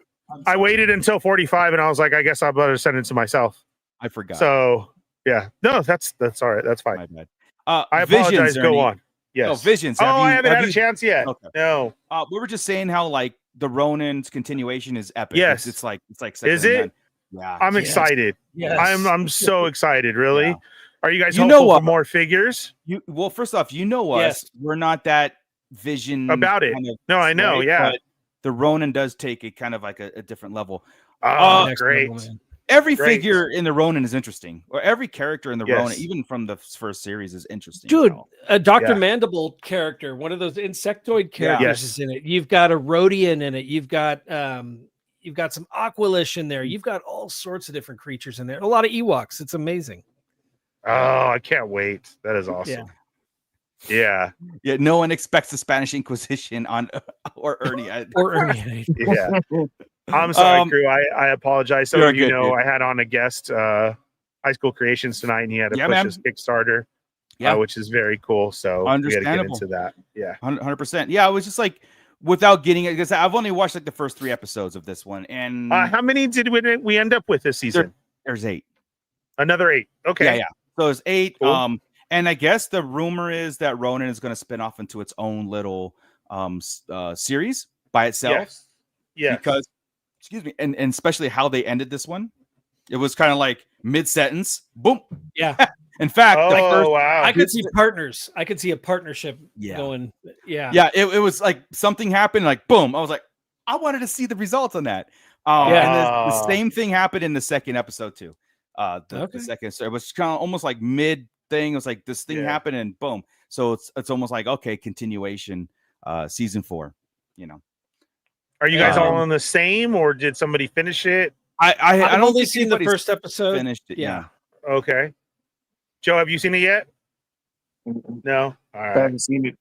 I waited until 45, and I was like, I guess I'll better send it to myself. I forgot. So yeah, no, that's all right. That's fine. My bad. I apologize. Visions, Go on. Yes. Oh, Visions. I haven't had a chance yet. Okay. No. We were just saying how like the Ronin's continuation is epic. Yes. It's like is it? Yeah. I'm excited. Yes. I'm so excited. Really. Yeah. Are you guys hopeful for more figures? Well, first off, us. We're not that Vision about it. No, I know. Yeah. But the Ronin does take it kind of like a different level. Oh, great. Every figure in the Ronin is interesting, or every character in the Ronin, even from the first series, is interesting. Dude, a Dr. Mandible character, one of those insectoid characters is in it. You've got a Rhodian in it. You've got some Aqualish in there. You've got all sorts of different creatures in there. A lot of Ewoks. It's amazing. Oh, I can't wait. That is awesome. Yeah. No one expects the Spanish Inquisition or Ernie. Yeah. I'm sorry, crew. I apologize. So I had on a guest, High School Creations tonight, and he had to push his Kickstarter, which is very cool. So we got to get into that. Yeah, 100%. Yeah, I was just like, without getting it, because I've only watched like the first 3 episodes of this one. And how many did we end up with this season? There's 8. Another 8. Okay. Yeah. So there's 8. Cool. And I guess the rumor is that Ronin is going to spin off into its own little series by itself. Yes. Because, excuse me, and especially how they ended this one. It was kind of like mid-sentence. Boom. Yeah. In fact, wow. I could see partners. I could see a partnership going. Yeah. Yeah. It was like something happened, like boom. I was like, I wanted to see the results on that. And the same thing happened in the second episode too. The second, so it was kind of almost like mid thing. It was like this thing happened and boom. So it's almost like continuation, season 4. Are you guys all on the same, or did somebody finish it? I've only seen the first episode. Finished it. Yeah. Okay. Joe, have you seen it yet? No. All right. I haven't seen it.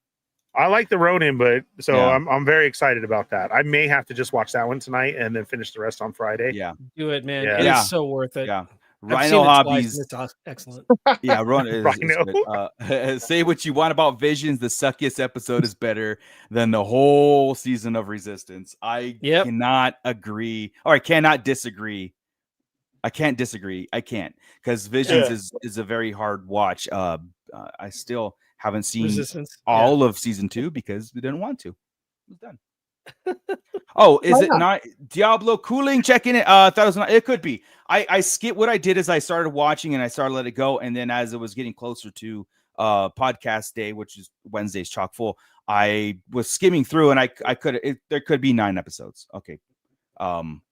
I like the Ronin, but I'm very excited about that. I may have to just watch that one tonight and then finish the rest on Friday. Yeah. Do it, man. It is so worth it. Yeah. Rhino Hobbies. It's excellent. Yeah, Rhino. Rhino. Say what you want about Visions. The suckiest episode is better than the whole season of Resistance. I cannot agree, or I cannot disagree. I can't disagree. I can't, because Visions is a very hard watch. I still haven't seen all of season 2 because we didn't want to. It was done. Oh, is it not Diablo Cooling checking it? Thought it was not. It could be. I skipped. What I did is I started watching and I started let it go, and then as it was getting closer to podcast day, which is Wednesday's chock full, I was skimming through, and I could. There could be 9 episodes. Okay,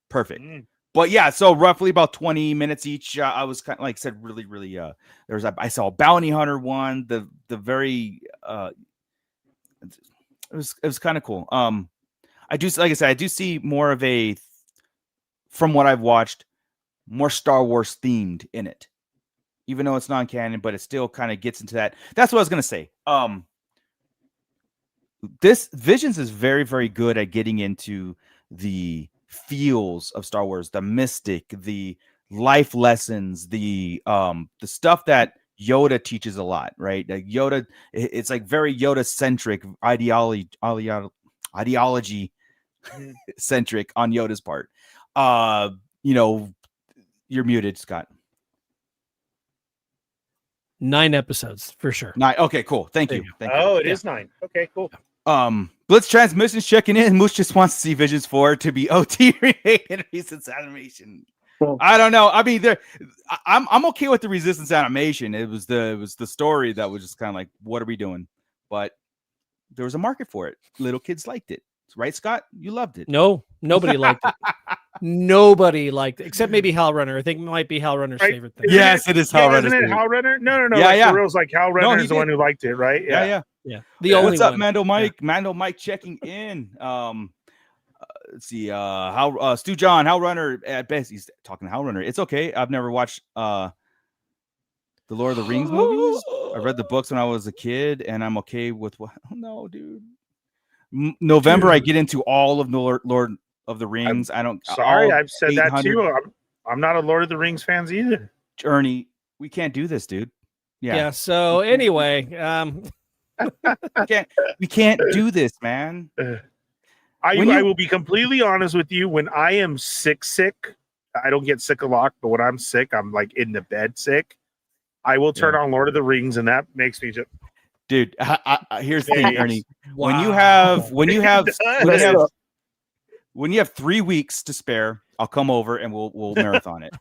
perfect. But yeah, so roughly about 20 minutes each. I was kind of, like I said, really. I saw a bounty hunter one. The very it was kind of cool. I do, like I said, I do see more of a, from what I've watched, more Star Wars themed in it, even though it's non-canon, but it still kind of gets into that. That's what I was gonna say. This Visions is very, very good at getting into the feels of Star Wars, the mystic, the life lessons, the stuff that Yoda teaches a lot, right? Like Yoda, it's like very Yoda centric ideology centric on Yoda's part. You're muted, Scott. 9 episodes for sure. 9. Okay, cool. Thank you. It is 9. Okay, cool. Blitz Transmissions checking in. Moose just wants to see Visions 4 to be OT remake and Resistance animation. I don't know. I mean, I'm okay with the Resistance animation. It was the story that was just kind of like, what are we doing? But there was a market for it. Little kids liked it. Right, Scott? You loved it. No, nobody liked it. Nobody liked it, except maybe Hal Runner. I think it might be Hal Runner's favorite thing. Yes, it is Hal Runner. Isn't it Hal Runner? No. Yeah. For real, like Hal Runner is the one who liked it, right? Yeah. The only What's up, one. Mando Mike? Yeah. Mando Mike checking in. Let's see. How Stu John, Hal Runner at best. He's talking Hal Runner. It's okay. I've never watched the Lord of the Rings movies. I read the books when I was a kid, and I'm okay with what. Oh no, dude. November, I get into all of the Lord of the Rings. I've said that too. I'm not a Lord of the Rings fans either. Ernie, we can't do this, dude. Yeah. So anyway, we can't do this, man. I will be completely honest with you. When I am sick, I don't get sick a lot, but when I'm sick, I'm like in the bed sick. I will turn on Lord of the Rings, and that makes me just. Dude, here's the thing, Ernie. Wow. When you have 3 weeks to spare, I'll come over and we'll marathon it.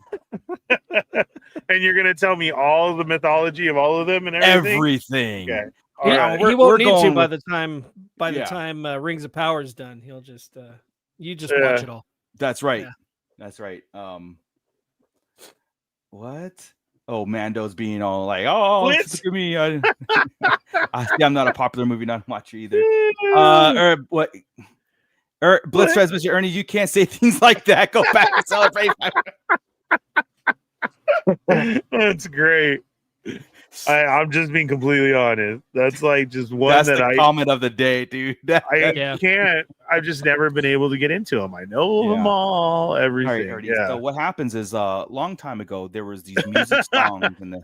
And you're gonna tell me all the mythology of all of them and everything. Everything. Okay. He won't need to by the time Rings of Power is done. He'll just you just watch it all. That's right. Yeah. That's right. What? Oh, Mando's being all like, "Oh, look at me." I'm not a popular movie not watcher either. What? Blitz Transmission, Ernie, you can't say things like that. Go back and celebrate. That's great. I'm just being completely honest. That's like just one That's the comment of the day, dude. I can't. I've just never been able to get into them. I know them all, everything. All right, so what happens is a long time ago there was these music songs in the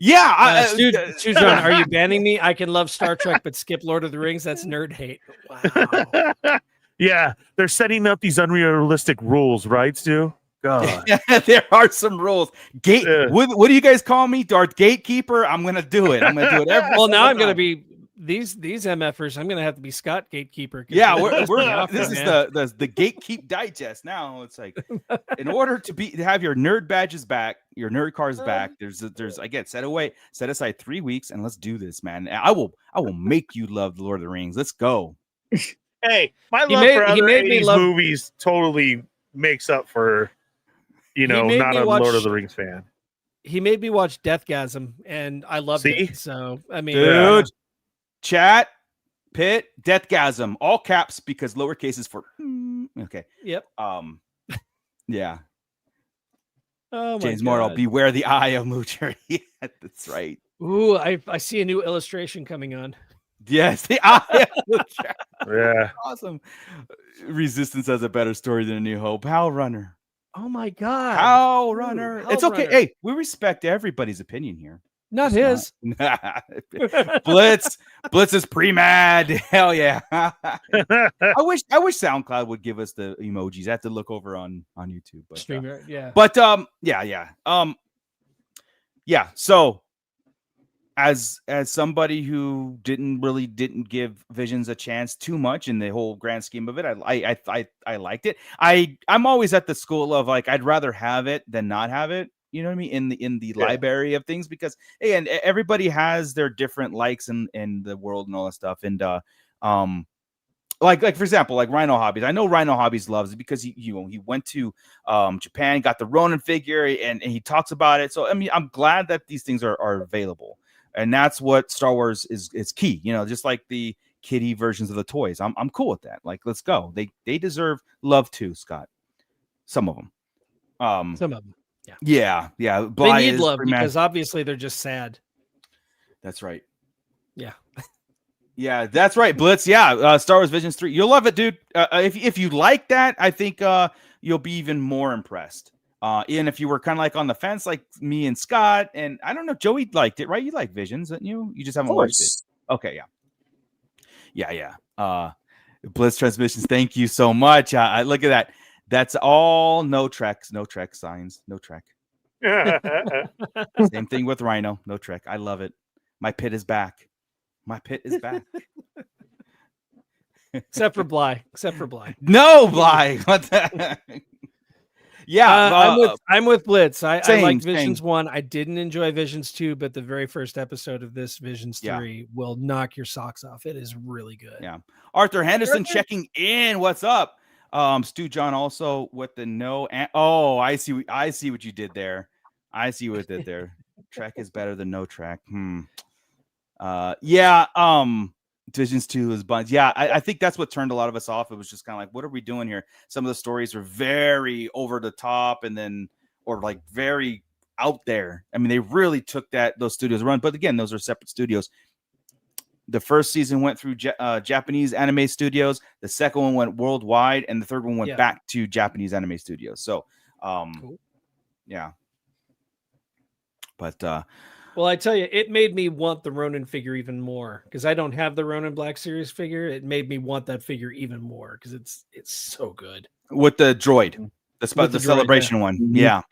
Sujan, are you banning me? I can love Star Trek but skip Lord of the Rings. That's nerd hate. Wow. Yeah, they're setting up these unrealistic rules, right, Stu? God. There are some rules. What do you guys call me? Darth Gatekeeper? I'm gonna do it. I'm gonna do it every now I'm gonna be these MFers. I'm gonna have to be Scott Gatekeeper. Yeah, this is the Gatekeep Digest. Now it's like, in order to have your nerd badges back, your nerd cards back, there's again set aside 3 weeks and let's do this, man. I will make you love the Lord of the Rings. Let's go. Hey, my love for other 80s movies totally makes up for not a Lord of the Rings fan. He made me watch Deathgasm, and I loved it. So, I mean, dude, chat, Pit, Deathgasm, all caps because lowercase is for okay. Yep. Yeah. Oh, James Morrow, beware the eye of Moocher. Yeah, that's right. Ooh, I see a new illustration coming on. Yes, the eye of Moocher. Yeah. Awesome. Resistance has a better story than A New Hope. Hal Runner. Oh my God. Hal Runner. It's okay. Runner. Hey, we respect everybody's opinion here. Not his. Blitz is pre-mad. Hell yeah. I wish SoundCloud would give us the emojis. I have to look over on YouTube. But, yeah. But yeah. So as somebody who didn't give Visions a chance too much in the whole grand scheme of it, I liked it. I'm always at the school of like I'd rather have it than not have it. You know what I mean? In the library of things, because hey, and everybody has their different likes in the world and all that stuff. And like for example, like Rhino Hobbies. I know Rhino Hobbies loves it because he went to Japan, got the Ronin figure, and he talks about it. So I mean, I'm glad that these things are available. And that's what Star Wars is key, you know, just like the kiddie versions of the toys. I'm cool with that. Like, let's go. They deserve love too, Scott. Some of them. Some of them. Yeah. They need love because obviously they're just sad. That's right. Yeah. Yeah, that's right, Blitz. Yeah, Star Wars Visions 3. You'll love it, dude. If you like that, I think you'll be even more impressed. And if you were kind of like on the fence, like me and Scott, and I don't know, Joey liked it, right? You like Visions, didn't you? You just haven't watched it. Okay, yeah. Blitz Transmissions, thank you so much. Look at that. That's all no Trek signs, no Trek. Same thing with Rhino, no Trek. I love it. My pit is back. Except for Bly. No, Bly. What the? Yeah, I'm with Blitz. I like Visions 1. I didn't enjoy Visions 2, but the very first episode of this Visions 3 will knock your socks off. It is really good. Yeah. Arthur Henderson checking in. What's up? Stu John also with the no. I see what you did there. Trek is better than no Trek. Visions 2 is buns. Yeah, I think that's what turned a lot of us off. It was just kind of like, what are we doing here? Some of the stories are very over the top or like very out there. I mean, they really took those studios run. But again, those are separate studios. The first season went through Japanese anime studios. The second one went worldwide, and the third one went back to Japanese anime studios. So, cool. Yeah. But well, I tell you, it made me want the Ronin figure even more because I don't have the Ronin Black Series figure. It made me want that figure even more because it's so good. With the droid, the celebration one. Yeah,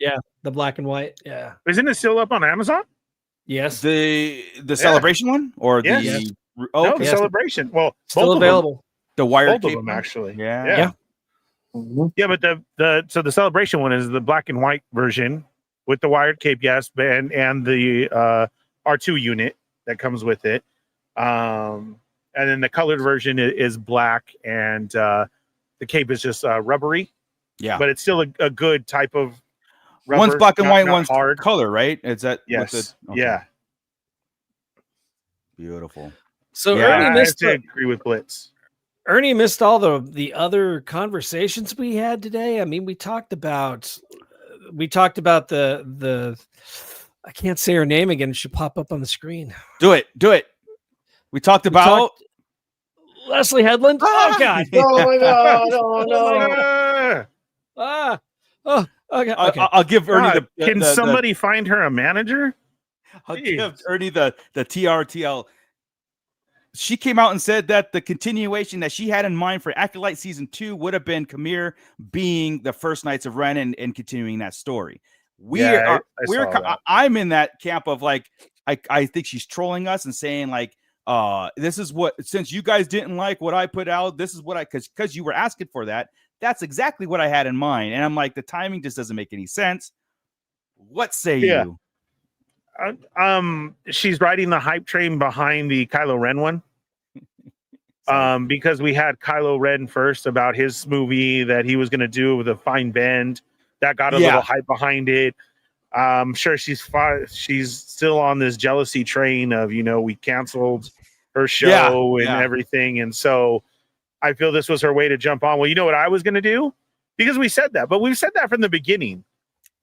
the black and white. Yeah, isn't it still up on Amazon? Yes, the celebration one or the the celebration. Well, still available. The wired both of them actually. Yeah. Yeah, but the celebration one is the black and white version. With the wired cape, yes, and the R2 unit that comes with it. And then the colored version is black, and the cape is just rubbery. Yeah. But it's still a good type of rubber. One's black and white, one's hard color, right? Is that? Yes. Yeah. Beautiful. So Ernie missed I agree with Blitz. Ernie missed all the other conversations we had today. I mean, we talked about the I can't say her name again. It should pop up on the screen. Do it. We talked about Leslie Headland. Oh God. Oh my God. Oh no. Okay. I'll give Ernie Can somebody find her a manager? I'll give Ernie the TRTL. She came out and said that the continuation that she had in mind for Acolyte Season 2 would have been Qimir being the first Knights of Ren and continuing that story. I'm in that camp of like, I think she's trolling us and saying like, this is what, since you guys didn't like what I put out, this is what because you were asking for that. That's exactly what I had in mind. And I'm like, the timing just doesn't make any sense. What say you? She's riding the hype train behind the Kylo Ren one. Because we had Kylo Ren first about his movie that he was going to do with a fine bend that got a little hype behind it. I'm sure she's still on this jealousy train of, we canceled her show and everything. And so I feel this was her way to jump on. Well, you know what I was going to do? Because we said that, but we've said that from the beginning.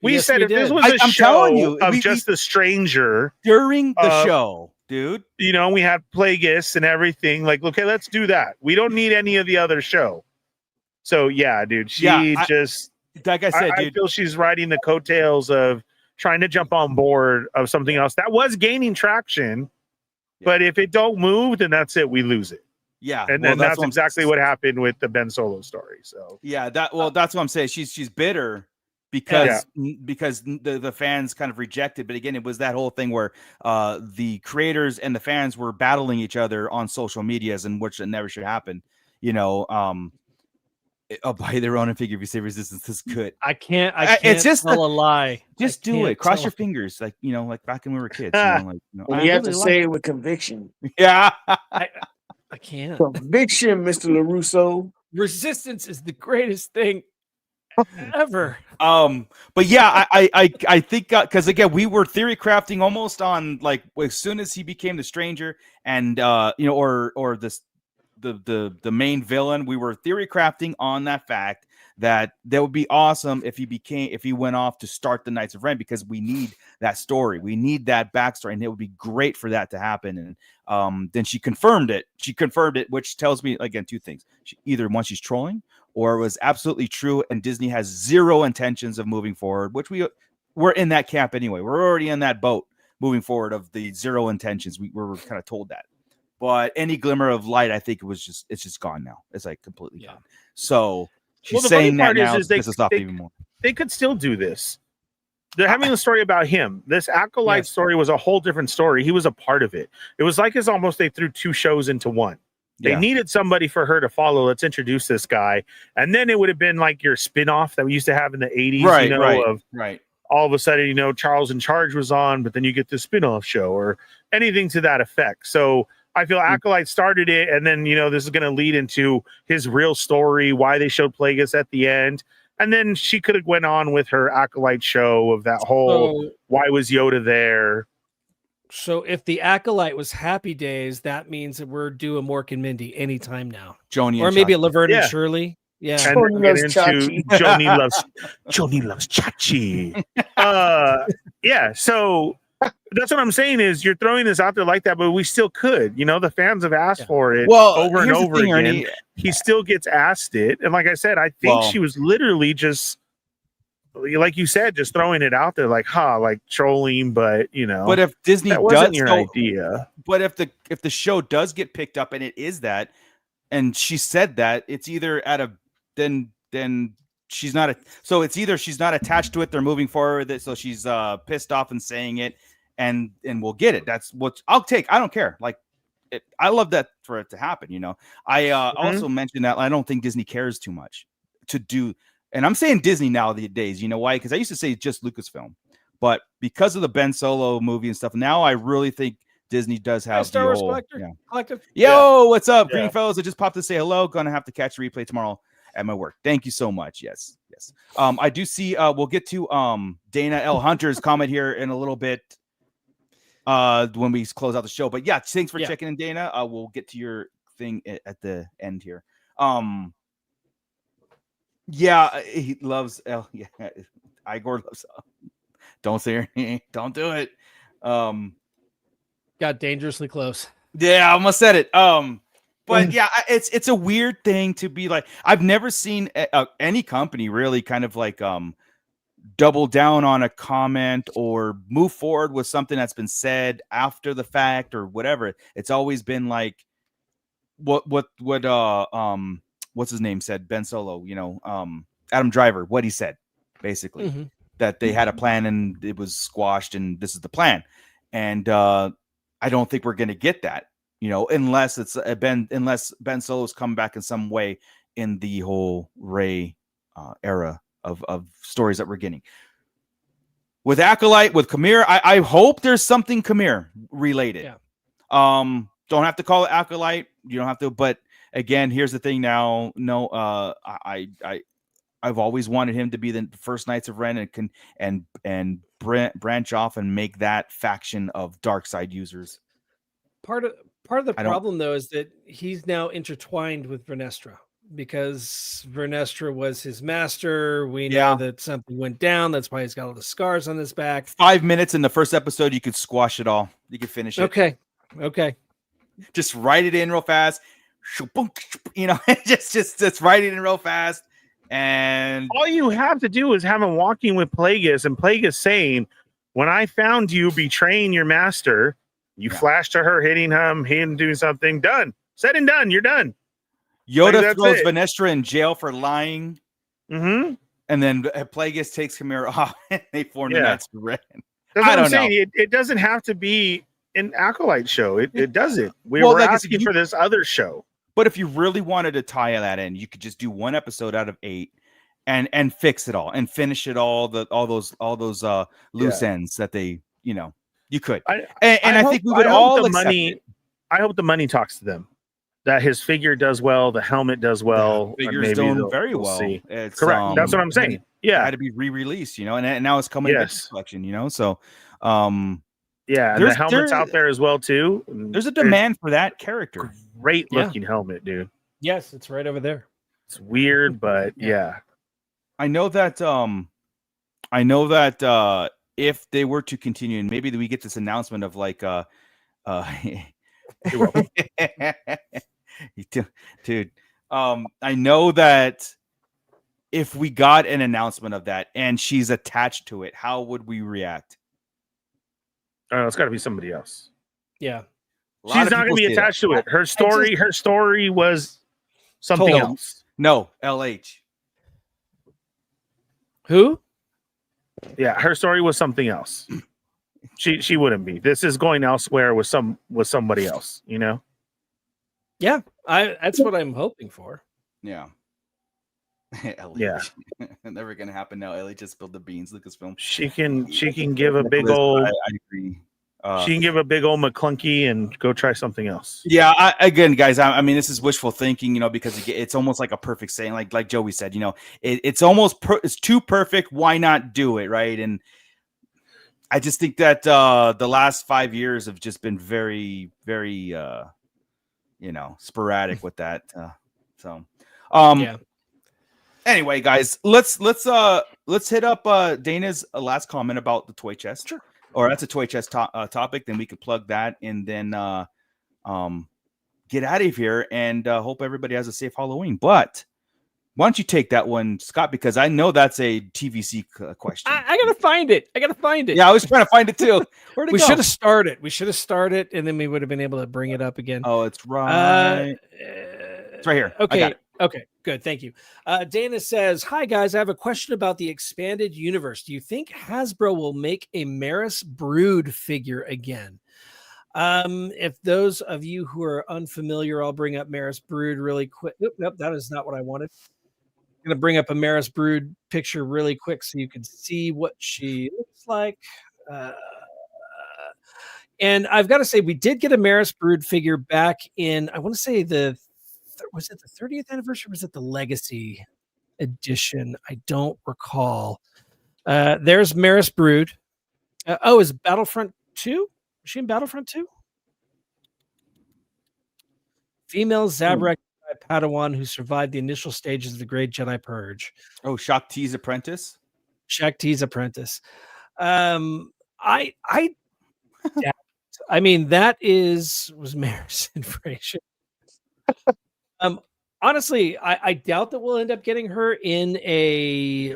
We said if this was a show of just the stranger during the show, dude. We had Plagueis and everything. Like, okay, let's do that. We don't need any of the other show. So yeah, dude. Like I said, I feel she's riding the coattails of trying to jump on board of something else that was gaining traction. Yeah. But if it don't move, then that's it. We lose it. Yeah, and then that's exactly what happened with the Ben Solo story. So yeah, that's what I'm saying. She's bitter because the fans kind of rejected. But again, it was that whole thing where the creators and the fans were battling each other on social medias, and which never should happen. By their own and figure if you say resistance is good. I can't it's just tell a lie. Just do it. Cross your fingers, like back when we were kids. You have to say it with conviction. Yeah. I can't. Conviction, Mr. LaRusso. Resistance is the greatest thing ever. But yeah, I think because again we were theory crafting almost on like as soon as he became the stranger and or this the main villain, we were theory crafting on that fact that would be awesome if he went off to start the Knights of Ren, because we need that story, we need that backstory, and it would be great for that to happen. And then she confirmed it, which tells me again two things: either one, she's trolling, or it was absolutely true and Disney has zero intentions of moving forward, which we're in that camp anyway. We're already in that boat moving forward of the zero intentions. We were kind of told that. But any glimmer of light, I think it's just gone now. It's like completely gone. So she's saying that now pisses off even more. They could still do this. They're having a story about him. This Acolyte story was a whole different story. He was a part of it. It was like they threw two shows into one. They needed somebody for her to follow. Let's introduce this guy. And then it would have been like your spin-off that we used to have in the 80s, right. All of a sudden, Charles in Charge was on, but then you get the spin-off show or anything to that effect. So I feel Acolyte started it, and then, this is going to lead into his real story, why they showed Plagueis at the end. And then she could have went on with her Acolyte show of that whole, why was Yoda there? So if the Acolyte was Happy Days, that means that we're due a Mork and Mindy anytime now. Joni or maybe a Laverne and Shirley. Yeah. And Joni loves Chachi. So that's what I'm saying is you're throwing this out there like that, but we still could. The fans have asked for it over and over again. Ernie, he still gets asked it. And like I said, I think she was literally just, like you said, just throwing it out there like trolling, but But if Disney that wasn't your idea. But if the show does get picked up and it is that, and she said that, it's either then she's not so it's either she's not attached to it, they're moving forward with it, so she's pissed off and saying it, and we'll get it. That's what I'll take. I don't care. Like I love that for it to happen. I also mentioned that I don't think Disney cares too much to do, and I'm saying Disney nowadays. You know why? Because I used to say just Lucasfilm, but because of the Ben Solo movie and stuff, now I really think Disney does have Star Wars Collective. Yo, what's up, Green Fellows? I just popped to say hello. Gonna have to catch a replay tomorrow at my work. Thank you so much. Yes. I do see. We'll get to Dana L. Hunter's comment here in a little bit when we close out the show. But thanks for checking in, Dana. We'll get to your thing at the end here. He loves L. Yeah, Igor loves. Don't say her. Don't do it. Got dangerously close. Yeah, I almost said it. But it's a weird thing to be like. I've never seen any company really kind of like double down on a comment or move forward with something that's been said after the fact or whatever. It's always been like what what's his name said, Ben Solo, Adam Driver, what he said basically, that they had a plan and it was squashed and this is the plan. And I don't think we're going to get that. Unless it's unless Ben Solo's come back in some way in the whole Rey era of stories that we're getting. With Acolyte, with Qimir, I hope there's something Qimir related. Yeah. Don't have to call it Acolyte. You don't have to. But again, here's the thing. Now, no, I've always wanted him to be the first Knights of Ren and branch off and make that faction of dark side users. Part of the problem, though, is that he's now intertwined with Vernestra because Vernestra was his master. We know that something went down. That's why he's got all the scars on his back. 5 minutes in the first episode, you could squash it all. You could finish it. Okay. Just write it in real fast. Just write it in real fast. And all you have to do is have him walking with Plagueis and Plagueis saying, when I found you betraying your master, you flash to her, hitting him doing something. Done. Said and done. You're done. Yoda throws Vernestra in jail for lying. Mm-hmm. And then Plagueis takes Qimir off, and they form the Knights of Ren. That's what I'm saying. It doesn't have to be an Acolyte show. It doesn't. We're asking for this other show. But if you really wanted to tie that in, you could just do one episode out of 8 and fix it all and finish it all those loose ends that they, you could. I think we would all accept it. I hope the money talks to them. That his figure does well, the helmet does well. The figure's doing very well. It's, correct. That's what I'm saying. It had to be re-released, and now it's coming to the collection, so and the helmet's out there as well too. There's a demand for that character. Great looking helmet, dude. Yes, it's right over there. It's weird, but I know that if they were to continue, and maybe we get this announcement of like dude, I know that if we got an announcement of that and she's attached to it, how would we react? It's got to be somebody else. Yeah, she's not going to be attached to it. Her story was something else. No, LH. Who? Yeah, her story was something else. She wouldn't be. This is going elsewhere with somebody else. Yeah, that's what I'm hoping for. Yeah. LH. Yeah. Never gonna happen now. LH just spilled the beans. Lucasfilm. She can give a big old. I agree. She can give a big old McClunky and go try something else. Yeah, again, guys, I mean, this is wishful thinking, because it's almost like a perfect saying, like Joey said, it's almost it's too perfect. Why not do it, right? And I just think that the last 5 years have just been very, very, sporadic with that. Anyway, guys, let's hit up Dana's last comment about the toy chest. Sure. Or that's a toy chest topic. Then we can plug that and then get out of here and hope everybody has a safe Halloween. But why don't you take that one, Scott? Because I know that's a TVC question. I gotta find it. Yeah, I was trying to find it too. Where'd it go? Should have started, and then we would have been able to bring it up again. Oh, it's right. It's right here. Okay, good. Thank you. Dana says, "Hi guys, I have a question about the expanded universe. Do you think Hasbro will make a Maris Brood figure again? If those of you who are unfamiliar, I'll bring up Maris Brood really quick. Nope, that is not what I wanted. I'm going to bring up a Maris Brood picture really quick so you can see what she looks like. And I've got to say, we did get a Maris Brood figure back in, I want to say was it the 30th anniversary? Or was it the Legacy edition? I don't recall. There's Maris Brood. Is Battlefront 2? Was she in Battlefront 2? Female Zabrak Padawan who survived the initial stages of the Great Jedi Purge. Oh, Shakti's apprentice. I mean, that was Maris and Fraser. Honestly, I doubt that we'll end up getting her in a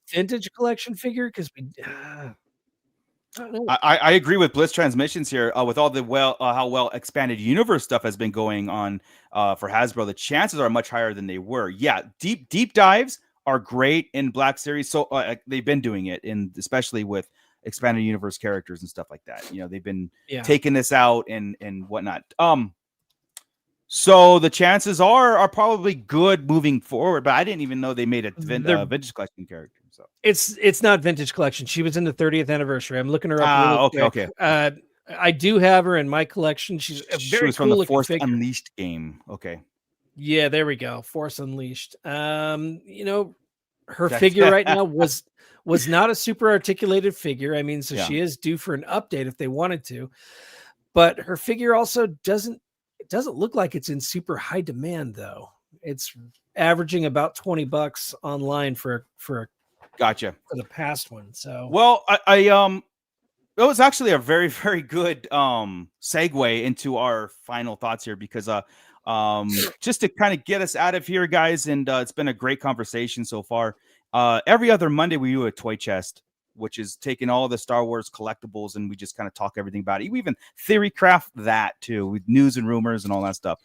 vintage collection figure because I agree with Blitz Transmissions here. With all the how well expanded universe stuff has been going on for Hasbro, the chances are much higher than they were. Yeah, deep dives are great in Black Series. So they've been doing it, especially with expanded universe characters and stuff like that. They've been taking this out and whatnot. So the chances are probably good moving forward. But I didn't even know they made a vintage collection character. So it's not vintage collection. She was in the 30th anniversary. I'm looking her up. Okay. I do have her in my collection. She was from the Force Unleashed game. Okay. Yeah, there we go. Force Unleashed. Her figure right now was not a super articulated figure. I mean, she is due for an update if they wanted to. But her figure also doesn't look like it's in super high demand though. It's averaging about $20 online for gotcha for the past one. So well, it was actually a very, very good segue into our final thoughts here because just to kind of get us out of here, guys, and it's been a great conversation so far. Every other Monday we do a toy chest, which is taking all the Star Wars collectibles and we just kind of talk everything about it. We even theory craft that too with news and rumors and all that stuff.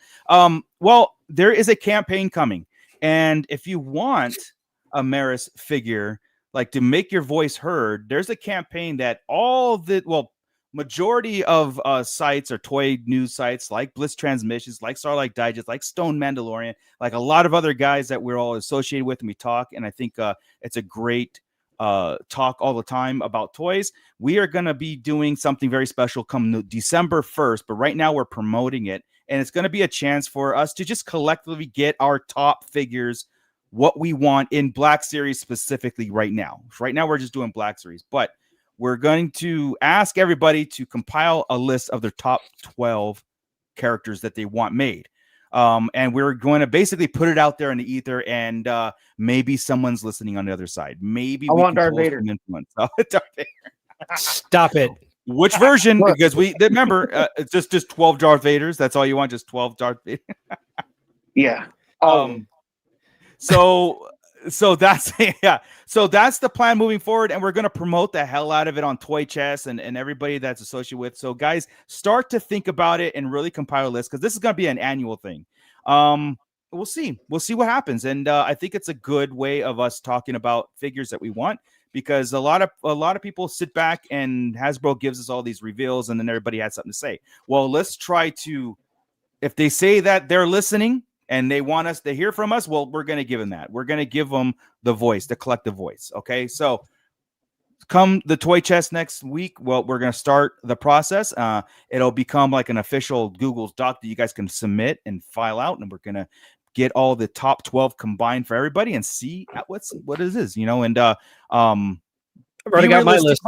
Well, there is a campaign coming, and if you want a Maris figure, like to make your voice heard, there's a campaign that majority of sites or toy news sites like Bliss Transmissions, like Starlight Digest, like Stone Mandalorian, like a lot of other guys that we're all associated with and we talk. And I think it's a great talk all the time about toys. We are going to be doing something very special come December 1st, but right now we're promoting it. And it's going to be a chance for us to just collectively get our top figures, what we want in Black Series specifically right now. Right now, we're just doing Black Series, but we're going to ask everybody to compile a list of their top 12 characters that they want made. And we're going to basically put it out there in the ether, and maybe someone's listening on the other side. Maybe I we want can Darth Vader. Darth Vader. Stop it. Which version? Because we remember it's just 12 Darth Vaders. That's all you want, just 12 Darth Vader. Yeah. So that's So that's the plan moving forward, and we're going to promote the hell out of it on Toy Chest and everybody that's associated with. So guys, start to think about it and really compile a list, because this is going to be an annual thing. We'll see what happens, and I think it's a good way of us talking about figures that we want, because a lot of people sit back and Hasbro gives us all these reveals, and then everybody has something to say. Well, let's try to, if they say that they're listening and they want us to hear from us, well, we're going to give them that. We're going to give them the voice, the collective voice. Okay. So come the Toy Chest next week, well, we're going to start the process. It'll become like an official Google's doc that you guys can submit and file out. And we're going to get all the top 12 combined for everybody and see what it is, and, I've already got my list.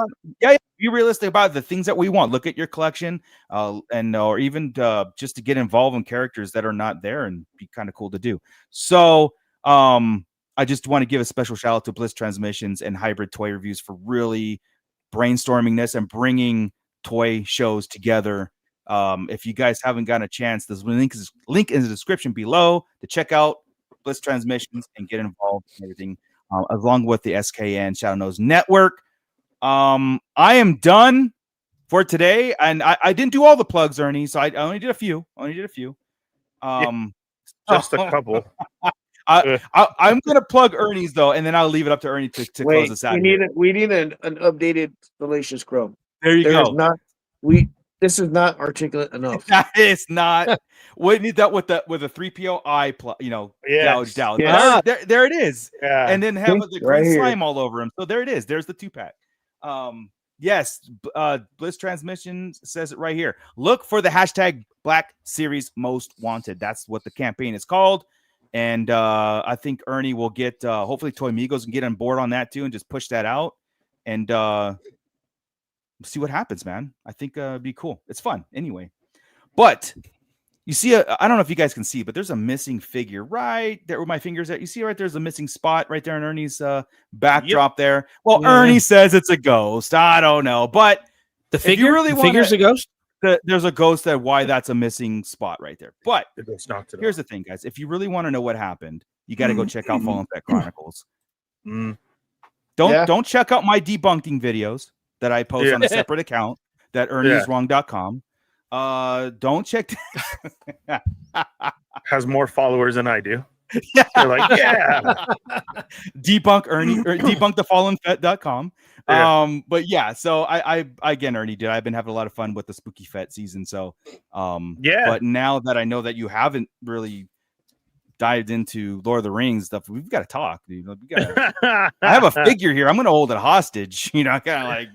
Be realistic about the things that we want. Look at your collection, or even just to get involved in characters that are not there, and be kind of cool to do. So I just want to give a special shout out to Bliss Transmissions and Hybrid Toy Reviews for really brainstorming this and bringing toy shows together. If you guys haven't gotten a chance, there's a link in the description below to check out Bliss Transmissions and get involved in everything, along with the SKN Shadow Nose Network. I am done for today, and I didn't do all the plugs, Ernie, so I only did a few. Just a couple. I'm gonna plug Ernie's though, and then I'll leave it up to Ernie to close us out. We need an updated Salacious Crow. There you go. This is not articulate enough. That is not. We need that with a 3PO eye, gouged out. Yeah. There it is. Yeah. And then have the right green here. slime all over him. So there it is. There's the 2-pack. Yes. Bliss Transmissions says it right here. Look for the hashtag Black Series Most Wanted. That's what the campaign is called. And I think Ernie will get, hopefully Toy Migos can get on board on that too and just push that out. And see what happens, man. I think it'd be cool. It's fun anyway. But you see, I don't know if you guys can see, but there's a missing figure right there where my finger's at. You see right there's a missing spot right there in Ernie's backdrop there. Well, yeah. Ernie says it's a ghost. I don't know. But the figure really figure's a ghost? There's a ghost why that's a missing spot right there. But here's the thing, guys. If you really want to know what happened, you got to go check out Fallen Pet Chronicles. Don't check out my debunking videos that I post on a separate account, that ernieswrong.com. Don't check. Has more followers than I do. They're like, debunk Ernie, or debunk thefallenfet.com. But yeah, so I again, Ernie, I've been having a lot of fun with the Spooky Fet season. So but now that I know that you haven't really dived into Lord of the Rings stuff, we've got to talk, dude. I have a figure here. I'm gonna hold it hostage, kind of like.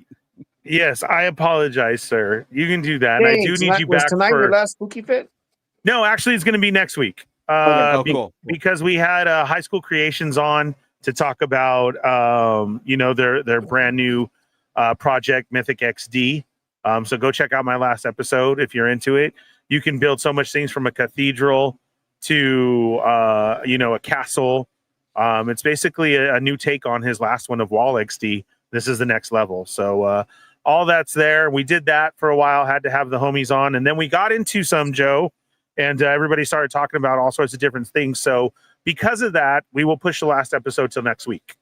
Yes, I apologize, sir. You can do that. Thanks. I do need you back. Was tonight your last Spooky Fit? No, actually, it's going to be next week. Cool. Because we had High School Creations on to talk about, their brand new project, Mythic XD. So go check out my last episode if you're into it. You can build so much things from a cathedral to, a castle. It's basically a new take on his last one of Wall XD. This is the next level. So all that's there. We did that for a while, had to have the homies on. And then we got into some, Joe, and everybody started talking about all sorts of different things. So because of that, we will push the last episode till next week.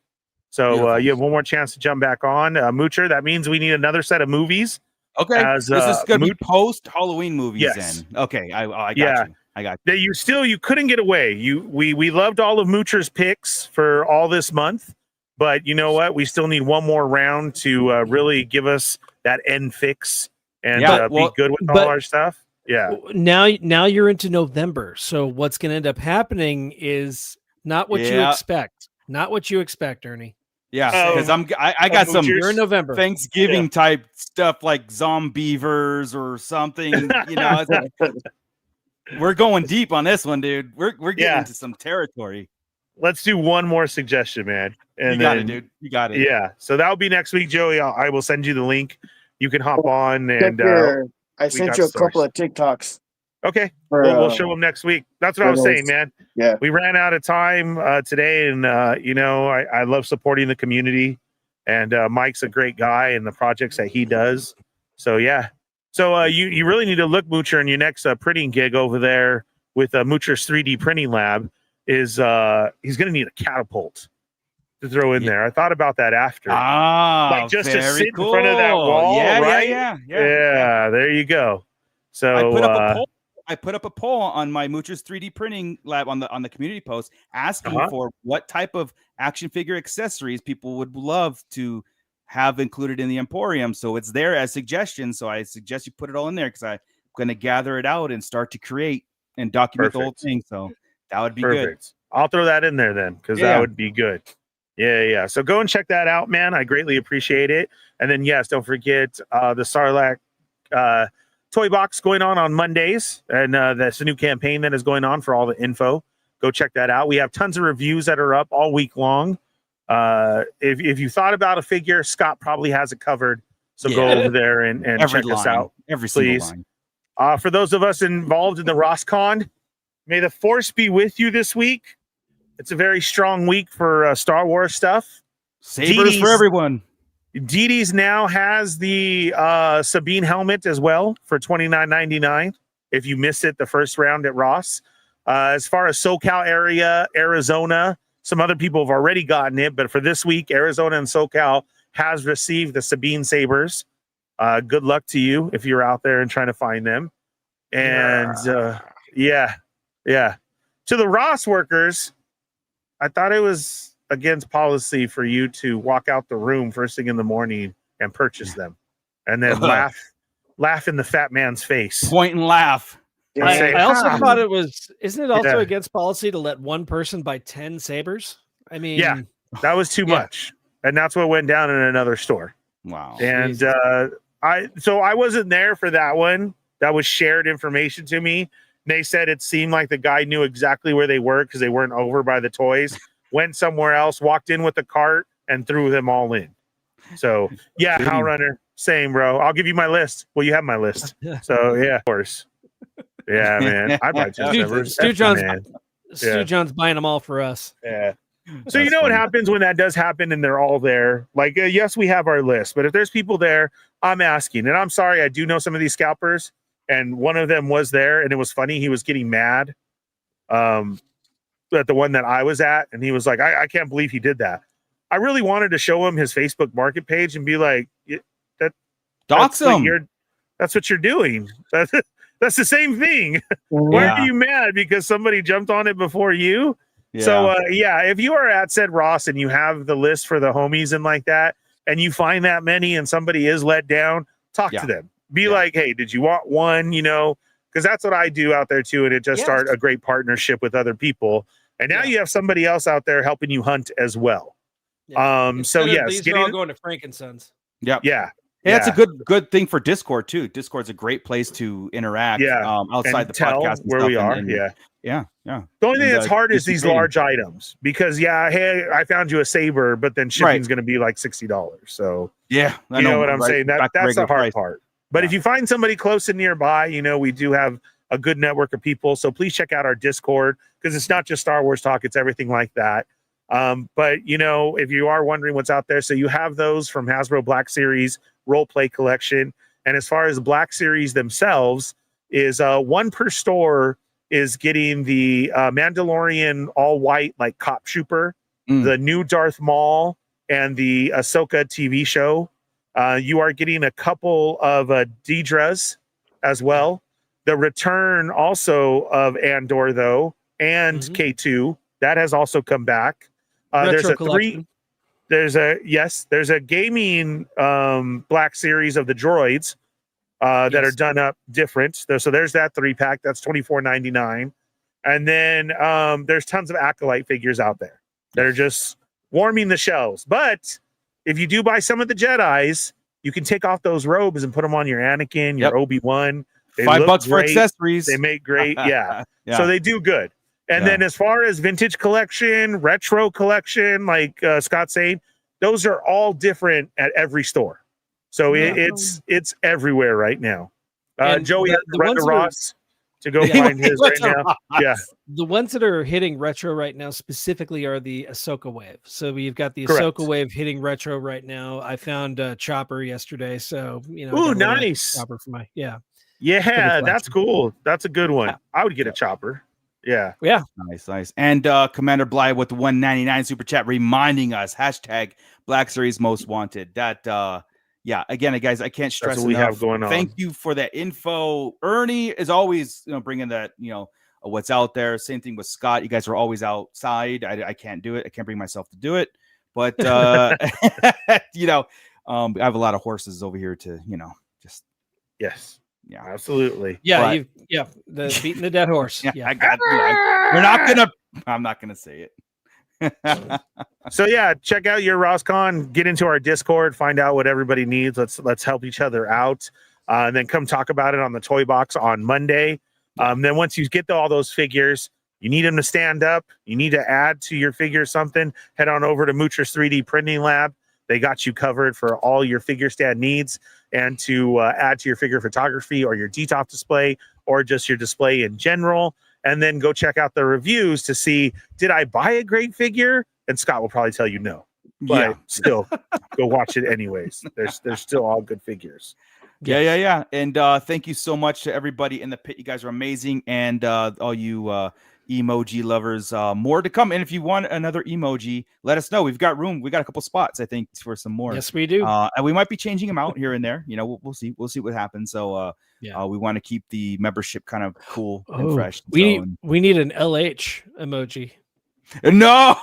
So you have one more chance to jump back on. Moocher, that means we need another set of movies. Okay. This is going to be post-Halloween movies then. Okay, I got you. I got that you couldn't get away. We loved all of Moocher's picks for all this month, but you know what? We still need one more round to really give us that end fix and be good with all our stuff. Yeah. Now you're into November, so what's going to end up happening is not what you expect. Not what you expect, Ernie. Yeah, because I got some you're in November Thanksgiving type stuff like Zombievers or something. You know, it's like, we're going deep on this one, dude. We're getting into some territory. Let's do one more suggestion, man. And you got it, dude. You got it. Yeah. So that'll be next week, Joey. I will send you the link. You can hop on and I sent you a couple of TikToks. Okay. We'll show them next week. That's what I was saying, man. Yeah. We ran out of time today, and I love supporting the community, and Mike's a great guy and the projects that he does. So yeah. So you really need to look, Moocher, in your next printing gig over there with Moocher's 3D printing lab. Is he's going to need a catapult to throw in there. I thought about that after. Like just to sit in front of that wall, right? Yeah. There you go. So I put up a poll on my Moocher's 3D printing lab on the community post asking for what type of action figure accessories people would love to have included in the Emporium. So it's there as suggestions. So I suggest you put it all in there because I'm going to gather it out and start to create and document the whole thing. So that would be good. I'll throw that in there then because that would be good. Yeah. So go and check that out, man. I greatly appreciate it. And then, yes, don't forget the Sarlacc toy box going on Mondays. And that's a new campaign that is going on for all the info. Go check that out. We have tons of reviews that are up all week long. If you thought about a figure, Scott probably has it covered. So go over there and check us out. Every single line. For those of us involved in the RossCon, may the force be with you this week. It's a very strong week for Star Wars stuff. Sabers for everyone. Didi's now has the Sabine helmet as well for $29.99 if you missed it the first round at Ross. As far as SoCal area, Arizona, some other people have already gotten it, but for this week, Arizona and SoCal has received the Sabine sabers. Good luck to you if you're out there and trying to find them. And yeah. To the Ross workers, I thought it was against policy for you to walk out the room first thing in the morning and purchase them and then laugh in the fat man's face. Point and laugh. I also thought it was, isn't it also against policy to let one person buy 10 sabers? I mean, that was too much. And that's what went down in another store. Wow. And I wasn't there for that one. That was shared information to me. They said it seemed like the guy knew exactly where they were because they weren't over by the toys, went somewhere else, walked in with a cart and threw them all in. So Hal Runner, same, bro. I'll give you my list. Well, you have my list. So of course. Yeah, man. I buy Stu John's buying them all for us. Yeah. So you know what happens when that does happen and they're all there? Like, yes, we have our list, but if there's people there, I'm asking. And I'm sorry, I do know some of these scalpers, and one of them was there, and it was funny. He was getting mad at the one that I was at, and he was like, I can't believe he did that. I really wanted to show him his Facebook market page and be like, dox him. That's what you're doing. That's the same thing. Why are you mad? Because somebody jumped on it before you? Yeah. So, if you are at said Ross and you have the list for the homies and like that, and you find that many and somebody is let down, talk to them. Be like, hey, did you want one? Because that's what I do out there too. And it just started a great partnership with other people. And now you have somebody else out there helping you hunt as well. These are all going to Frankensons. Yeah. And that's a good thing for Discord too. Discord's a great place to interact outside the podcast where we are. Yeah. The only thing that's hard is these large items because hey, I found you a saber, but then shipping's going to be like $60. So you know what I'm saying? That's the hard part. But if you find somebody close and nearby, we do have a good network of people. So please check out our Discord because it's not just Star Wars talk; it's everything like that. But if you are wondering what's out there, so you have those from Hasbro Black Series role play collection, and as far as the Black Series themselves, is one per store is getting the Mandalorian all white like cop trooper, the new Darth Maul, and the Ahsoka TV show. You are getting a couple of Deidras as well. The return also of Andor, though, and K2, that has also come back. There's a gaming Black Series of the droids that are done up different. So there's that 3-pack. That's $24.99. And then there's tons of Acolyte figures out there that are just warming the shelves. But if you do buy some of the Jedis, you can take off those robes and put them on your Anakin, your Obi-Wan. They $5 for great. accessories. They make great. Yeah. So they do good. And then as far as vintage collection, retro collection, like Scott's saying, those are all different at every store. So it's everywhere right now. Joey has to run to Ross to go find his right now. Yeah. The ones that are hitting retro right now specifically are the Ahsoka wave. So we've got the Ahsoka wave hitting retro right now. I found Chopper yesterday. So, ooh, nice. Chopper for my, Yeah, that's cool. That's a good one. I would get a Chopper. Yeah. Nice. And Commander Bly with the 199 super chat reminding us #Black Series Most Wanted. That again, guys, I can't stress enough. We have going on. Thank you for that info. Ernie is always bringing that what's out there. Same thing with Scott. You guys are always outside. I can't do it. I can't bring myself to do it. But I have a lot of horses over here to just Yeah, absolutely. Yeah, the beating the dead horse. I got. I'm not gonna say it. So check out your Roscon. Get into our Discord. Find out what everybody needs. Let's help each other out. And then come talk about it on the Toy Box on Monday. Then once you get all those figures, you need them to stand up. You need to add to your figure something. Head on over to Moocher's 3D Printing Lab. They got you covered for all your figure stand needs, and to add to your figure photography or your DTOF display or just your display in general. And then go check out the reviews to see, did I buy a great figure? And Scott will probably tell you no. But still, go watch it anyways. There's still all good figures. Yeah. And thank you so much to everybody in the pit. You guys are amazing. And all you emoji lovers, more to come. And if you want another emoji, let us know. We've got room. We got a couple spots, I think, for some more. Yes, we do. And we might be changing them out here and there. We'll see what happens. So we want to keep the membership kind of cool and fresh. We need an LH emoji. No.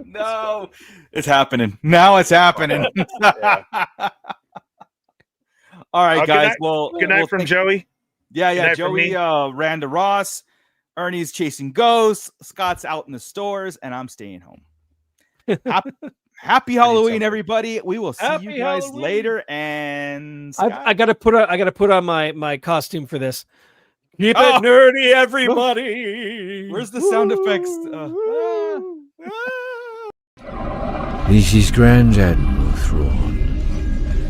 No, it's happening. Now it's happening. All right, guys. Good night from Joey. Yeah. Joey ran to Ross. Ernie's chasing ghosts. Scott's out in the stores, and I'm staying home. Happy Halloween, everybody. We will see you guys later. And I gotta put on my costume for this. Keep it nerdy, everybody. Where's the sound effects? This is Grand Admiral Thrawn.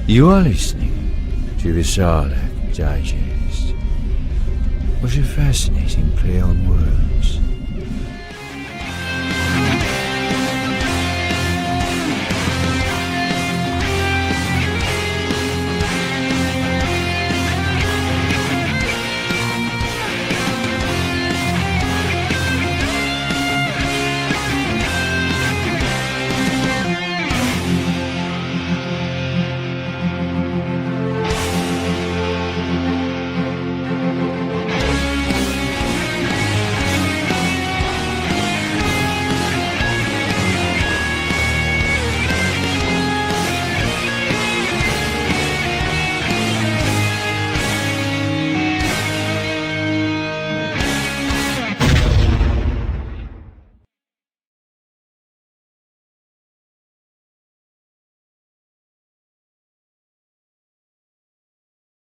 You are listening to the Sarlacc Digest. What a fascinating play on words.